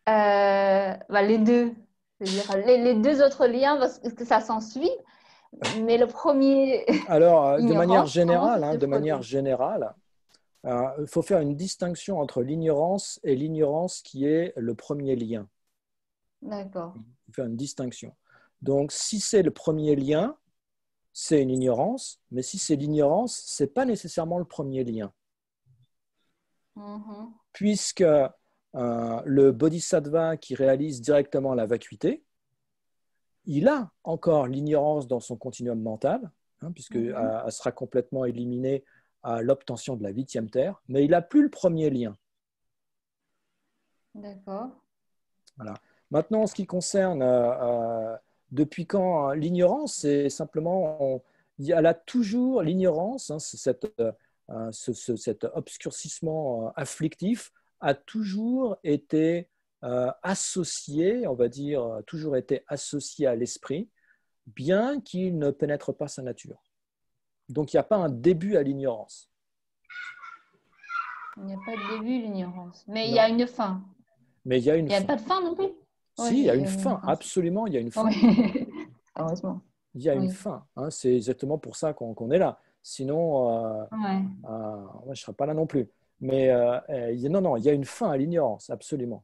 bah, les deux. C'est-à-dire les deux autres liens, parce que ça s'ensuit. Mais le premier, Alors, ignorance, comment ça s'est de manière produit? générale, il faut faire une distinction entre l'ignorance et l'ignorance qui est le premier lien. D'accord. Il faut faire une distinction. Donc, si c'est le premier lien, c'est une ignorance, mais si c'est l'ignorance, ce n'est pas nécessairement le premier lien. Mhm. Puisque le bodhisattva qui réalise directement la vacuité, il a encore l'ignorance dans son continuum mental, puisqu'elle Mhm. sera complètement éliminée à l'obtention de la 8e terre, mais il n'a plus le premier lien. D'accord. Voilà. Maintenant, en ce qui concerne depuis quand l'ignorance, c'est simplement, elle a toujours l'ignorance, c'est cet obscurcissement afflictif a toujours été associé, on va dire, toujours été associé à l'esprit, bien qu'il ne pénètre pas sa nature. Donc, il n'y a pas un début à l'ignorance. Il n'y a pas de début, l'ignorance. Mais il y a Non, une fin. mais il y a une Il n'y a fin. pas de fin non plus? Oui, Si, il y a il y une a une fin, fin. absolument, il y a une fin. Oui. Heureusement. Il y a une Oui. fin. C'est exactement pour ça qu'on est là. Sinon, Ouais. moi, je ne serais pas là non plus. Mais non, non, il y a une fin à l'ignorance, absolument.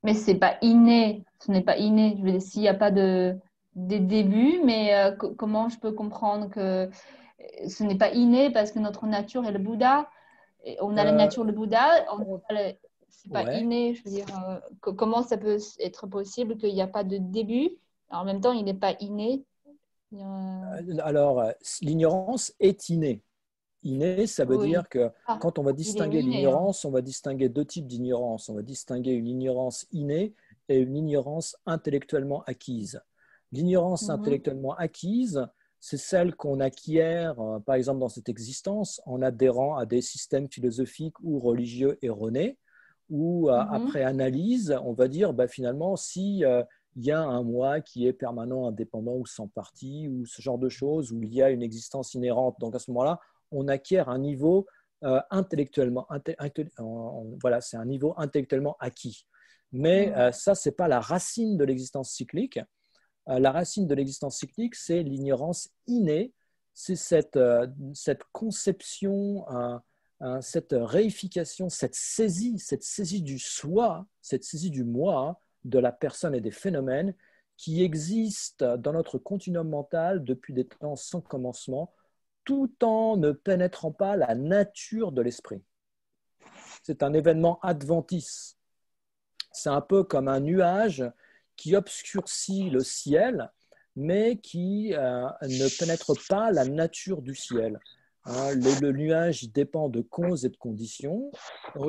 Mais c'est pas inné. Ce n'est pas inné. Je veux dire, s'il n'y a pas de début, mais comment je peux comprendre que ce n'est pas inné parce que notre nature est le Bouddha. Et on a la Euh, nature le Bouddha. on- C'est pas ouais. inné. Je veux dire, comment ça peut être possible qu'il n'y a pas de début? En même temps, il n'est pas inné. Alors, l'ignorance est innée. Innée, ça veut Oui. dire que Ah, quand on va il est distinguer inné, hein. l'ignorance, on va distinguer deux types d'ignorance. On va distinguer une ignorance innée et une ignorance intellectuellement acquise. L'ignorance Mhm. intellectuellement acquise, c'est celle qu'on acquiert, par exemple, dans cette existence, en adhérant à des systèmes philosophiques ou religieux erronés, ou Mhm. après analyse, on va dire, bah, finalement, si il y a un moi qui est permanent, indépendant ou sans parti, ou ce genre de choses, où il y a une existence inhérente. Donc à ce moment-là, on acquiert un niveau intellectuellement, voilà, c'est un niveau intellectuellement acquis. Mais Mhm. ça, c'est pas la racine de l'existence cyclique. La racine de l'existence cyclique, c'est l'ignorance innée, c'est cette conception, cette réification, cette saisie du soi, cette saisie du moi, de la personne et des phénomènes qui existent dans notre continuum mental depuis des temps sans commencement, tout en ne pénétrant pas la nature de l'esprit. C'est un événement adventice. C'est un peu comme un nuage qui obscurcit le ciel, mais qui ne pénètre pas la nature du ciel. Le nuage dépend de causes et de conditions.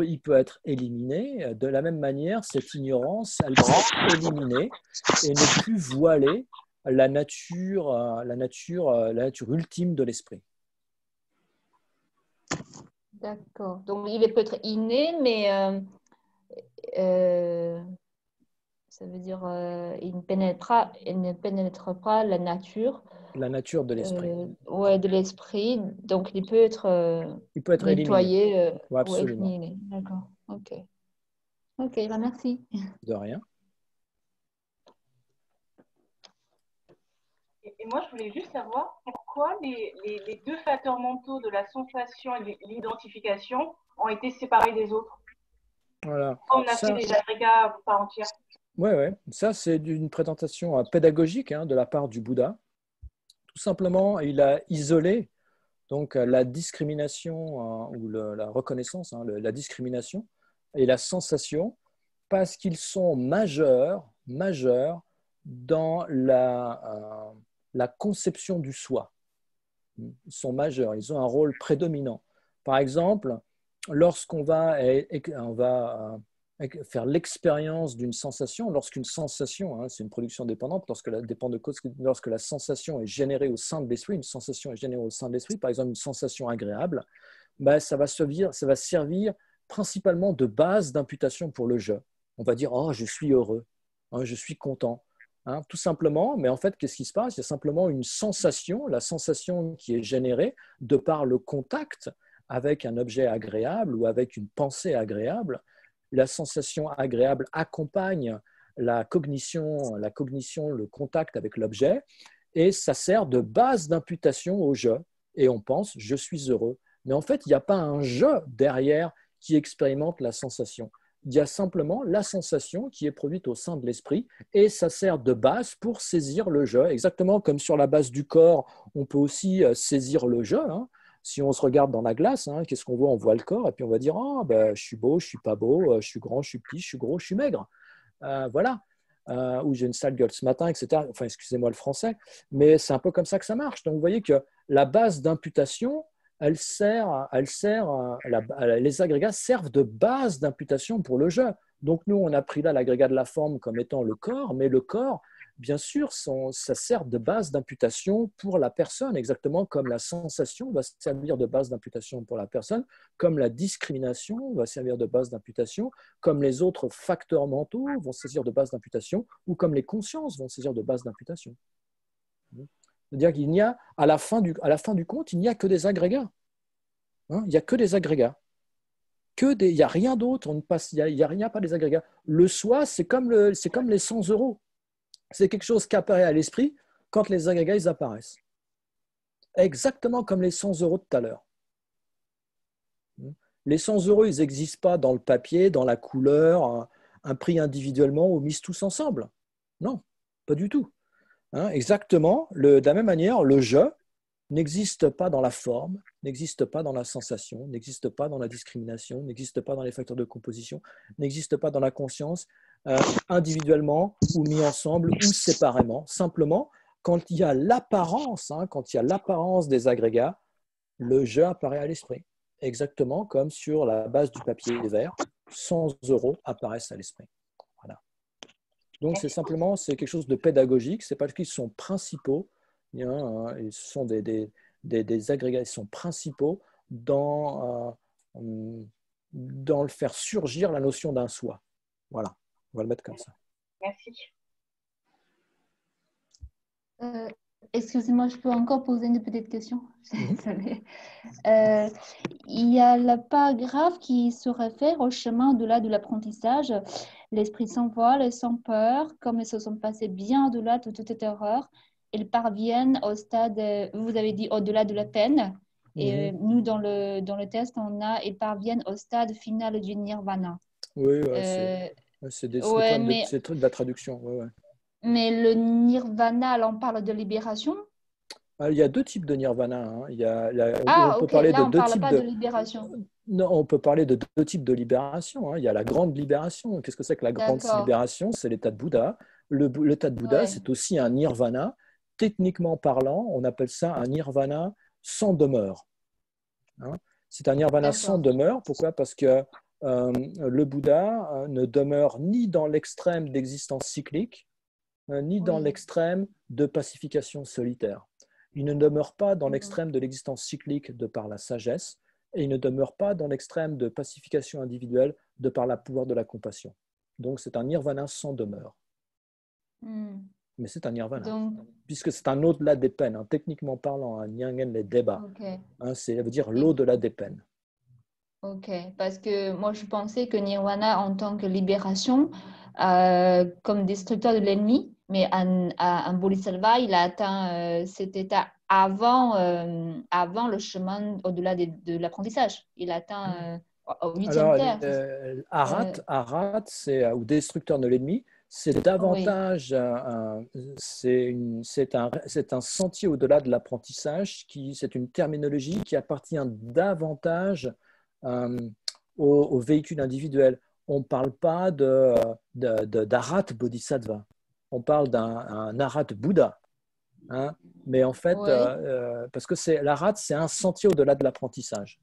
Il peut être éliminé. De la même manière, cette ignorance, elle peut être éliminée et ne plus voiler la nature ultime de l'esprit. D'accord. Donc, il est peut-être inné, mais euh, ça veut dire il ne pénètre pas la nature La nature de l'esprit. ouais, de l'esprit. Donc, il peut être Il peut être éliminé. nettoyé Ouais, ou absolument. éliminé. D'accord. OK. OK, bah merci. De rien. Et moi, je voulais juste savoir pourquoi les deux facteurs mentaux de la sensation et de l'identification ont été séparés des autres. Voilà. Pourquoi on a fait Ça, des agrégats à part entière? ouais, ouais. Ça, c'est une présentation pédagogique de la part du Bouddha. Tout simplement, il a isolé donc la discrimination ou la reconnaissance, la discrimination et la sensation parce qu'ils sont majeurs dans la conception du soi. Ils sont majeurs, ils ont un rôle prédominant. Par exemple, lorsqu'on va faire l'expérience d'une sensation. Lorsqu'une sensation, c'est une production dépendante, lorsque la sensation est générée au sein de l'esprit, une sensation est générée au sein de l'esprit, par exemple une sensation agréable, ben, ça va servir principalement de base d'imputation pour le je. On va dire « Oh, je suis heureux, je suis content ». Tout simplement, mais en fait, qu'est-ce qui se passe? Il y a simplement une sensation, la sensation qui est générée de par le contact avec un objet agréable ou avec une pensée agréable. La sensation agréable accompagne la cognition, le contact avec l'objet, et ça sert de base d'imputation au je. Et on pense « je suis heureux ». Mais en fait, il n'y a pas un je derrière qui expérimente la sensation. Il y a simplement la sensation qui est produite au sein de l'esprit et ça sert de base pour saisir le je. Exactement comme sur la base du corps, on peut aussi saisir le je. Si on se regarde dans la glace, qu'est-ce qu'on voit? On voit le corps et puis on va dire « Oh, ben, je suis beau, je ne suis pas beau, je suis grand, je suis petit, je suis gros, je suis maigre. » Voilà. Ou j'ai une sale gueule ce matin, etc. Enfin, excusez-moi le français, mais c'est un peu comme ça que ça marche. Donc, vous voyez que la base d'imputation, les agrégats servent de base d'imputation pour le je. Donc, nous, on a pris là l'agrégat de la forme comme étant le corps, mais le corps, bien sûr, ça sert de base d'imputation pour la personne, exactement comme la sensation va servir de base d'imputation pour la personne, comme la discrimination va servir de base d'imputation, comme les autres facteurs mentaux vont servir de base d'imputation, ou comme les consciences vont servir de base d'imputation. C'est-à-dire qu'il n'y a, à la fin du compte, il n'y a que des agrégats. Il n'y a que des agrégats. Il n'y a rien d'autre. Il n'y a pas des agrégats. Le soi, c'est comme les 100 euros. C'est quelque chose qui apparaît à l'esprit quand les agrégats ils apparaissent. Exactement comme les 100 euros de tout à l'heure. Les 100 euros, ils n'existent pas dans le papier, dans la couleur, un prix individuellement ou mis tous ensemble. Non, pas du tout. Exactement, de la même manière, le je n'existe pas dans la forme, n'existe pas dans la sensation, n'existe pas dans la discrimination, n'existe pas dans les facteurs de composition, n'existe pas dans la conscience, individuellement ou mis ensemble ou séparément. Simplement, quand il y a l'apparence, des agrégats, le je apparaît à l'esprit. Exactement comme sur la base du papier vert, 100 euros apparaissent à l'esprit. Voilà. Donc, c'est quelque chose de pédagogique, c'est parce qu'ils sont principaux, ils sont des agrégats, ils sont principaux dans le faire surgir la notion d'un soi. Voilà, on va le mettre comme ça. Merci. Excusez-moi, je peux encore poser une petite question? Désolée. Il y a le paragraphe qui se réfère au chemin au-delà de l'apprentissage. L'esprit sans voile et sans peur, comme ils se sont passés bien au-delà de toute erreur, ils parviennent au stade, vous avez dit au-delà de la peine, et nous dans le test, ils parviennent au stade final du nirvana. Oui, c'est de la traduction. Ouais. Mais le nirvana, là, on parle de libération? Il y a deux types de nirvana. On ne parle pas de libération. Non, on peut parler de deux types de libération. Il y a la grande libération. Qu'est-ce que c'est que la grande libération? C'est l'état de Bouddha. L'état de Bouddha, c'est aussi un nirvana. Techniquement parlant, on appelle ça un nirvana sans demeure. C'est un nirvana sans demeure. Pourquoi? Parce que le Bouddha ne demeure ni dans l'extrême d'existence cyclique, ni dans l'extrême de pacification solitaire. Il ne demeure pas dans l'extrême de l'existence cyclique de par la sagesse, et il ne demeure pas dans l'extrême de pacification individuelle de par la pouvoir de la compassion. Donc c'est un nirvana sans demeure. Mais c'est un nirvana, puisque c'est un au-delà des peines. Techniquement parlant, Nyangen le Deba, ça veut dire l'au-delà des peines. Ok, parce que moi je pensais que nirvana en tant que libération, comme destructeur de l'ennemi, mais un bodhisattva, il a atteint cet état avant le chemin au-delà de l'apprentissage. Il a atteint au 8e terre. Arat, ou destructeur de l'ennemi, c'est davantage c'est un sentier au-delà de l'apprentissage, c'est une terminologie qui appartient davantage au véhicule individuel. On ne parle pas d'Arat Bodhisattva, on parle d'un Arat Bouddha. Mais en fait, parce que l'Arat, c'est un sentier au-delà de l'apprentissage.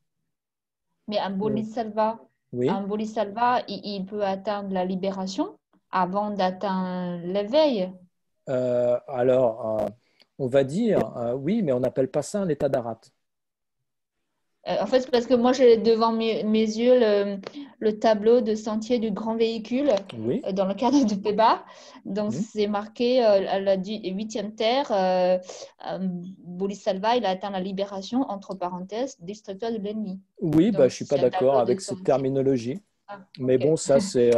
Mais un Bodhisattva, Oui. un bodhisattva, il peut atteindre la libération avant d'atteindre l'éveil. Alors, on va dire oui, mais on n'appelle pas ça un état d'Arat. En fait, c'est parce que moi, j'ai devant mes yeux le tableau de sentier du grand véhicule Oui. dans le cadre de PEBA. Donc, Mhm. c'est marqué à la 8e terre, Bodhisattva, il a atteint la libération, entre parenthèses, destructeur de l'ennemi. Oui, bah, Donc, je suis pas c'est un d'accord tableau de avec cette sentier. terminologie. Ah, Mais ok. bon, ça, c'est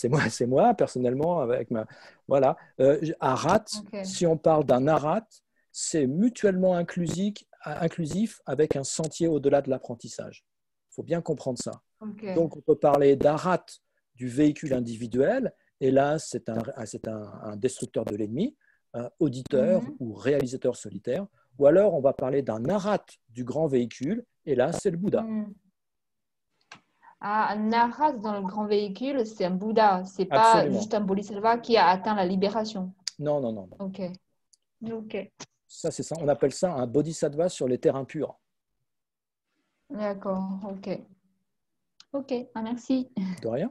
moi, c'est moi, personnellement, avec ma. Voilà. Arat, Ok. si on parle d'un arat, c'est mutuellement inclusif avec un sentier au-delà de l'apprentissage. Il faut bien comprendre ça. Ok. Donc, on peut parler d'arat du véhicule individuel, et là, c'est un destructeur de l'ennemi, un auditeur Mhm. ou réalisateur solitaire. Ou alors, on va parler d'un arat du grand véhicule, et là, c'est le Bouddha. Mhm. Ah, un Naras dans le grand véhicule, c'est un Bouddha. C'est pas Absolument. juste un Bodhisattva qui a atteint la libération. Non, non, non, non. Ok. Ok. Ça, c'est ça. On appelle ça un bodhisattva sur les terrains purs. D'accord. Ok. Ok. Ah, merci. De rien.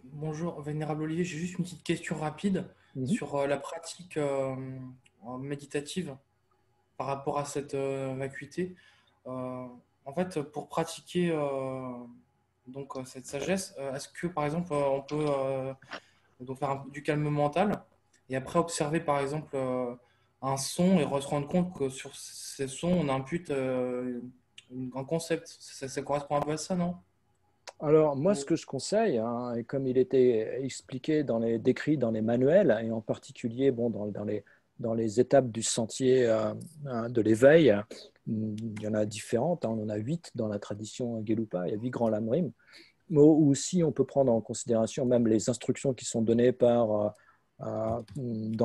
Bonjour, Vénérable Olivier, j'ai juste une petite question rapide Mhm. sur la pratique méditative par rapport à cette vacuité. Euh, En fait, pour pratiquer cette sagesse, est-ce que par exemple on peut donc faire du calme mental et après observer par exemple un son et se rendre compte que sur ces sons on impute un concept. Ça correspond un peu à ça, non? Alors, moi, ce que je conseille, hein, et comme il était expliqué décrit dans les manuels, et en particulier bon, dans les étapes du sentier de l'éveil, il y en a différentes, hein, on en a 8 dans la tradition Gelupa, il y a 8 grands lamrim, mais aussi on peut prendre en considération même les instructions qui sont données dans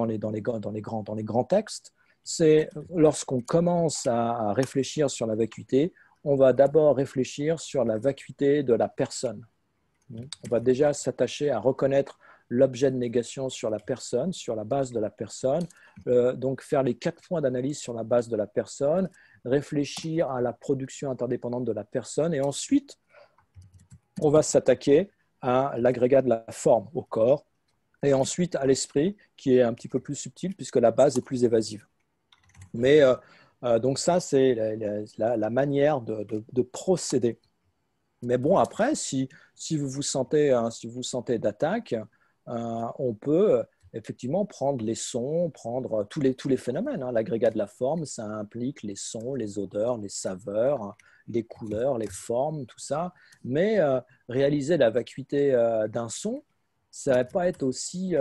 les grands textes. C'est lorsqu'on commence à réfléchir sur la vacuité, on va d'abord réfléchir sur la vacuité de la personne. On va déjà s'attacher à reconnaître l'objet de négation sur la personne, sur la base de la personne, donc faire les 4 points d'analyse sur la base de la personne, réfléchir à la production interdépendante de la personne, et ensuite, on va s'attaquer à l'agrégat de la forme, au corps, et ensuite à l'esprit, qui est un petit peu plus subtil, puisque la base est plus évasive. Mais donc ça, c'est la manière de procéder. Mais bon, après, si vous vous sentez d'attaque, on peut effectivement prendre les sons, prendre tous les phénomènes, hein. L'agrégat de la forme, ça implique les sons, les odeurs, les saveurs, les couleurs, les formes, tout ça. Mais réaliser la vacuité d'un son, ça ne va pas être aussi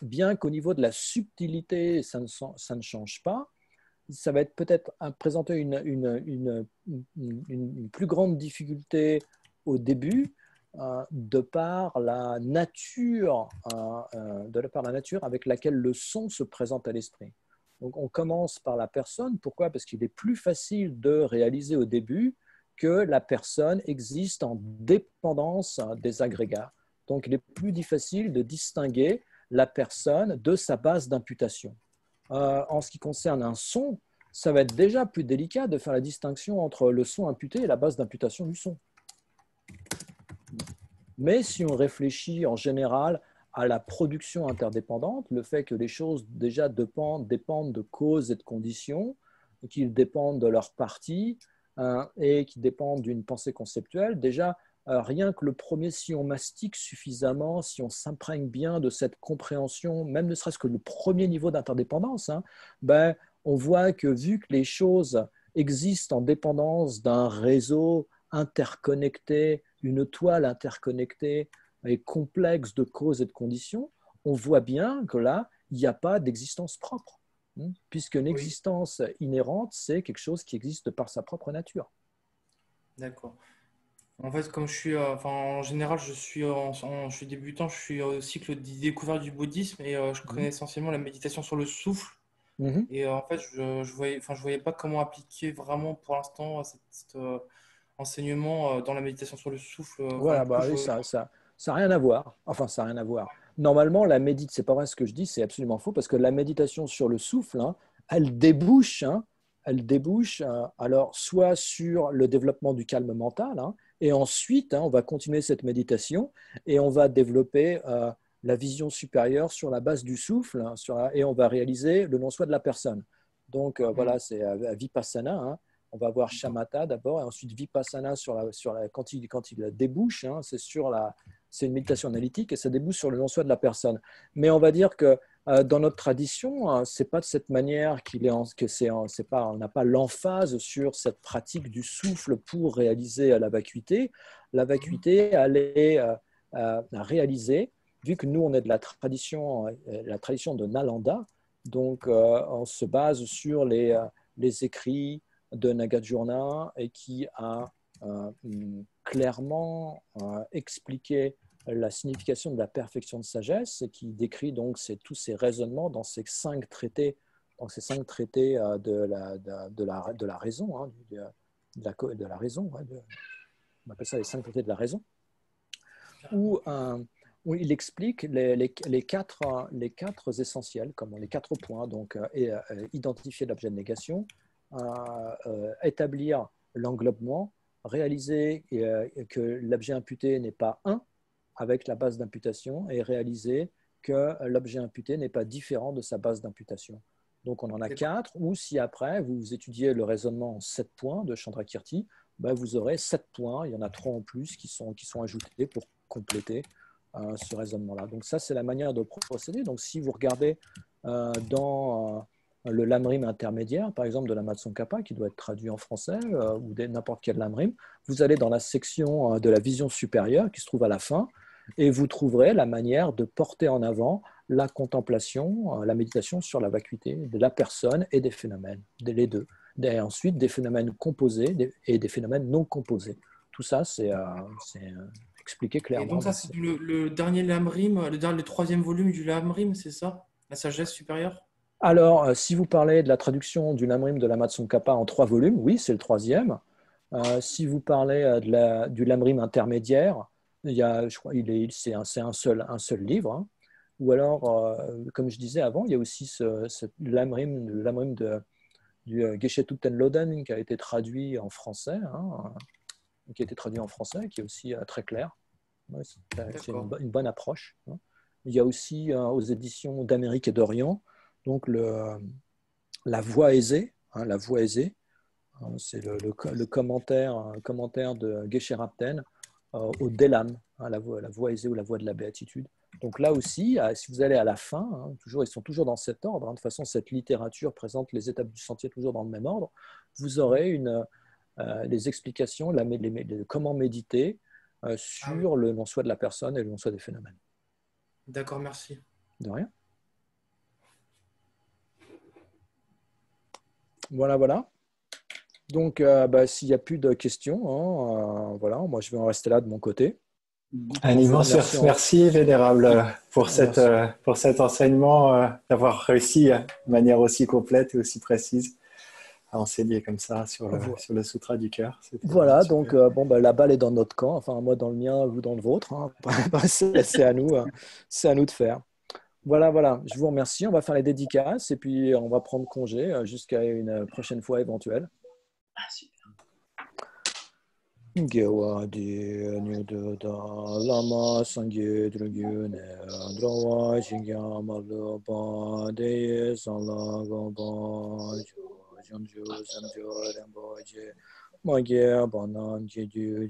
bien qu'au niveau de la subtilité, ça ne change pas. Ça va être peut-être présenter une plus grande difficulté au début de par la nature, avec laquelle le son se présente à l'esprit. Donc on commence par la personne. Pourquoi? Parce qu'il est plus facile de réaliser au début que la personne existe en dépendance des agrégats. Donc il est plus difficile de distinguer la personne de sa base d'imputation. En ce qui concerne un son, ça va être déjà plus délicat de faire la distinction entre le son imputé et la base d'imputation du son. Mais si on réfléchit en général à la production interdépendante, le fait que les choses déjà dépendent de causes et de conditions, qu'ils dépendent de leur partie et qu'ils dépendent d'une pensée conceptuelle, déjà rien que le premier, si on mastique suffisamment, si on s'imprègne bien de cette compréhension, même ne serait-ce que le premier niveau d'interdépendance, ben, on voit que vu que les choses existent en dépendance d'un réseau interconnecté, une toile interconnectée et complexe de causes et de conditions, on voit bien que là, il n'y a pas d'existence propre, puisqu'une Oui, existence inhérente, c'est quelque chose qui existe par sa propre nature. d'accord. En fait, comme je suis, en général, je suis débutant, je suis au cycle de découverte du bouddhisme et je connais essentiellement la méditation sur le souffle. Mhm. Et en fait, je voyais pas comment appliquer vraiment pour l'instant cet enseignement dans la méditation sur le souffle. Voilà, Du coup, bah oui, ça n'a rien à voir. Enfin, ça n'a rien à voir. Normalement, c'est pas vrai ce que je dis, c'est absolument faux, parce que la méditation sur le souffle, elle débouche elle débouche alors soit sur le développement du calme mental, hein, et ensuite, hein, on va continuer cette méditation et on va développer la vision supérieure sur la base du souffle, hein, et on va réaliser le non-soi de la personne. Donc voilà, c'est Vipassana. Hein. On va voir Shamatha d'abord et ensuite Vipassana quand il débouche, hein, c'est une méditation analytique et ça débouche sur le non-soi de la personne. Mais on va dire que dans notre tradition, c'est pas de cette manière on n'a pas l'emphase sur cette pratique du souffle pour réaliser la vacuité. La vacuité, elle est réalisée, vu que nous, on est de la tradition de Nalanda, donc on se base sur les écrits de Nagarjuna et qui a clairement expliqué la signification de la perfection de sagesse, qui décrit donc tous ces raisonnements dans ces 5 traités, de la raison, hein, de la raison, ouais, on appelle ça les 5 traités de la raison, où il explique les quatre essentiels, comme les 4 points, donc identifier l'objet de négation, établir l'englobement, réaliser que l'objet imputé n'est pas un avec la base d'imputation et réaliser que l'objet imputé n'est pas différent de sa base d'imputation. Donc on en a 4, ou si après vous étudiez le raisonnement en 7 points de Chandrakirti, ben vous aurez 7 points, il y en a 3 en plus qui sont ajoutés pour compléter ce raisonnement-là. Donc ça, c'est la manière de procéder. Donc si vous regardez dans le lamrim intermédiaire, par exemple de la Matsongkhapa, qui doit être traduit en français, ou n'importe quel lamrim, vous allez dans la section de la vision supérieure qui se trouve à la fin, et vous trouverez la manière de porter en avant la contemplation, la méditation sur la vacuité de la personne et des phénomènes, les deux. Et ensuite, des phénomènes composés et des phénomènes non composés. Tout ça, c'est expliqué clairement. Et donc ça, c'est le dernier Lamrim, le 3e volume du Lamrim, c'est ça? La sagesse supérieure? Alors, si vous parlez de la traduction du Lamrim de la Matsongkhapa en 3 volumes, oui, c'est le 3e. Si vous parlez du Lamrim intermédiaire, je crois c'est un seul livre. Hein. Ou alors, comme je disais avant, il y a aussi le Lamrim du Geshe Thupten Loden qui a été traduit en français, hein, qui est aussi très clair. Ouais, c'est une bonne approche. Hein. Il y a aussi aux éditions d'Amérique et d'Orient, donc la voix aisée, hein, la voix aisée. C'est le commentaire de Geshe Rabten au Delam, hein, la voie aisée ou la voie de la béatitude. Donc là aussi, si vous allez à la fin, hein, ils sont toujours dans cet ordre. Hein, de toute façon, cette littérature présente les étapes du sentier toujours dans le même ordre. Vous aurez les explications, comment méditer sur le non-soi de la personne et le non-soi des phénomènes. D'accord, merci. De rien. Voilà. Donc, s'il n'y a plus de questions, voilà, moi je vais en rester là de mon côté. Un immense merci, Vénérable, pour cet enseignement, d'avoir réussi de manière aussi complète et aussi précise à enseigner comme ça sur le Sutra du cœur. Voilà, donc la balle est dans notre camp, enfin moi dans le mien, vous dans le vôtre. Hein. C'est à nous de faire. Voilà, je vous remercie. On va faire les dédicaces et puis on va prendre congé jusqu'à une prochaine fois éventuelle. Ah, super. Gewadi Nyuda Lama Sangye Drugune Drawa Shingya Malupa De Sala Gomba Jamju Samjo Remboje Magye Banan Jeju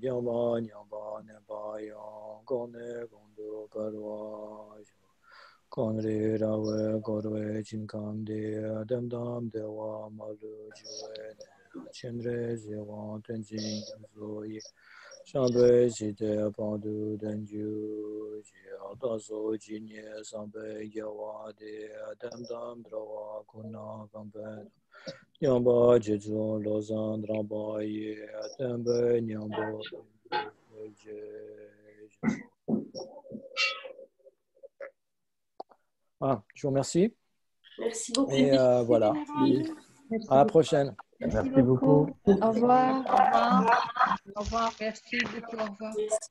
Nyama Nyamba Nebayo Gone Gondo Parwa Konre Rawe Gorwe Chinkande Damdam Dewa Malu Juwe Chandre Zewa Tenzin Zoyi Shambe Zide Pandu Denju Jia Dazo Jinye Sambe Yawa De Damdam Drawa Kuna Gamben Nyamba Jeju Lozan Dramba Ye Atembe Nyamba je vous remercie. Merci beaucoup. Et voilà. À la prochaine. Merci beaucoup. Au revoir. Au revoir. Au revoir. Merci beaucoup. Au revoir. Merci.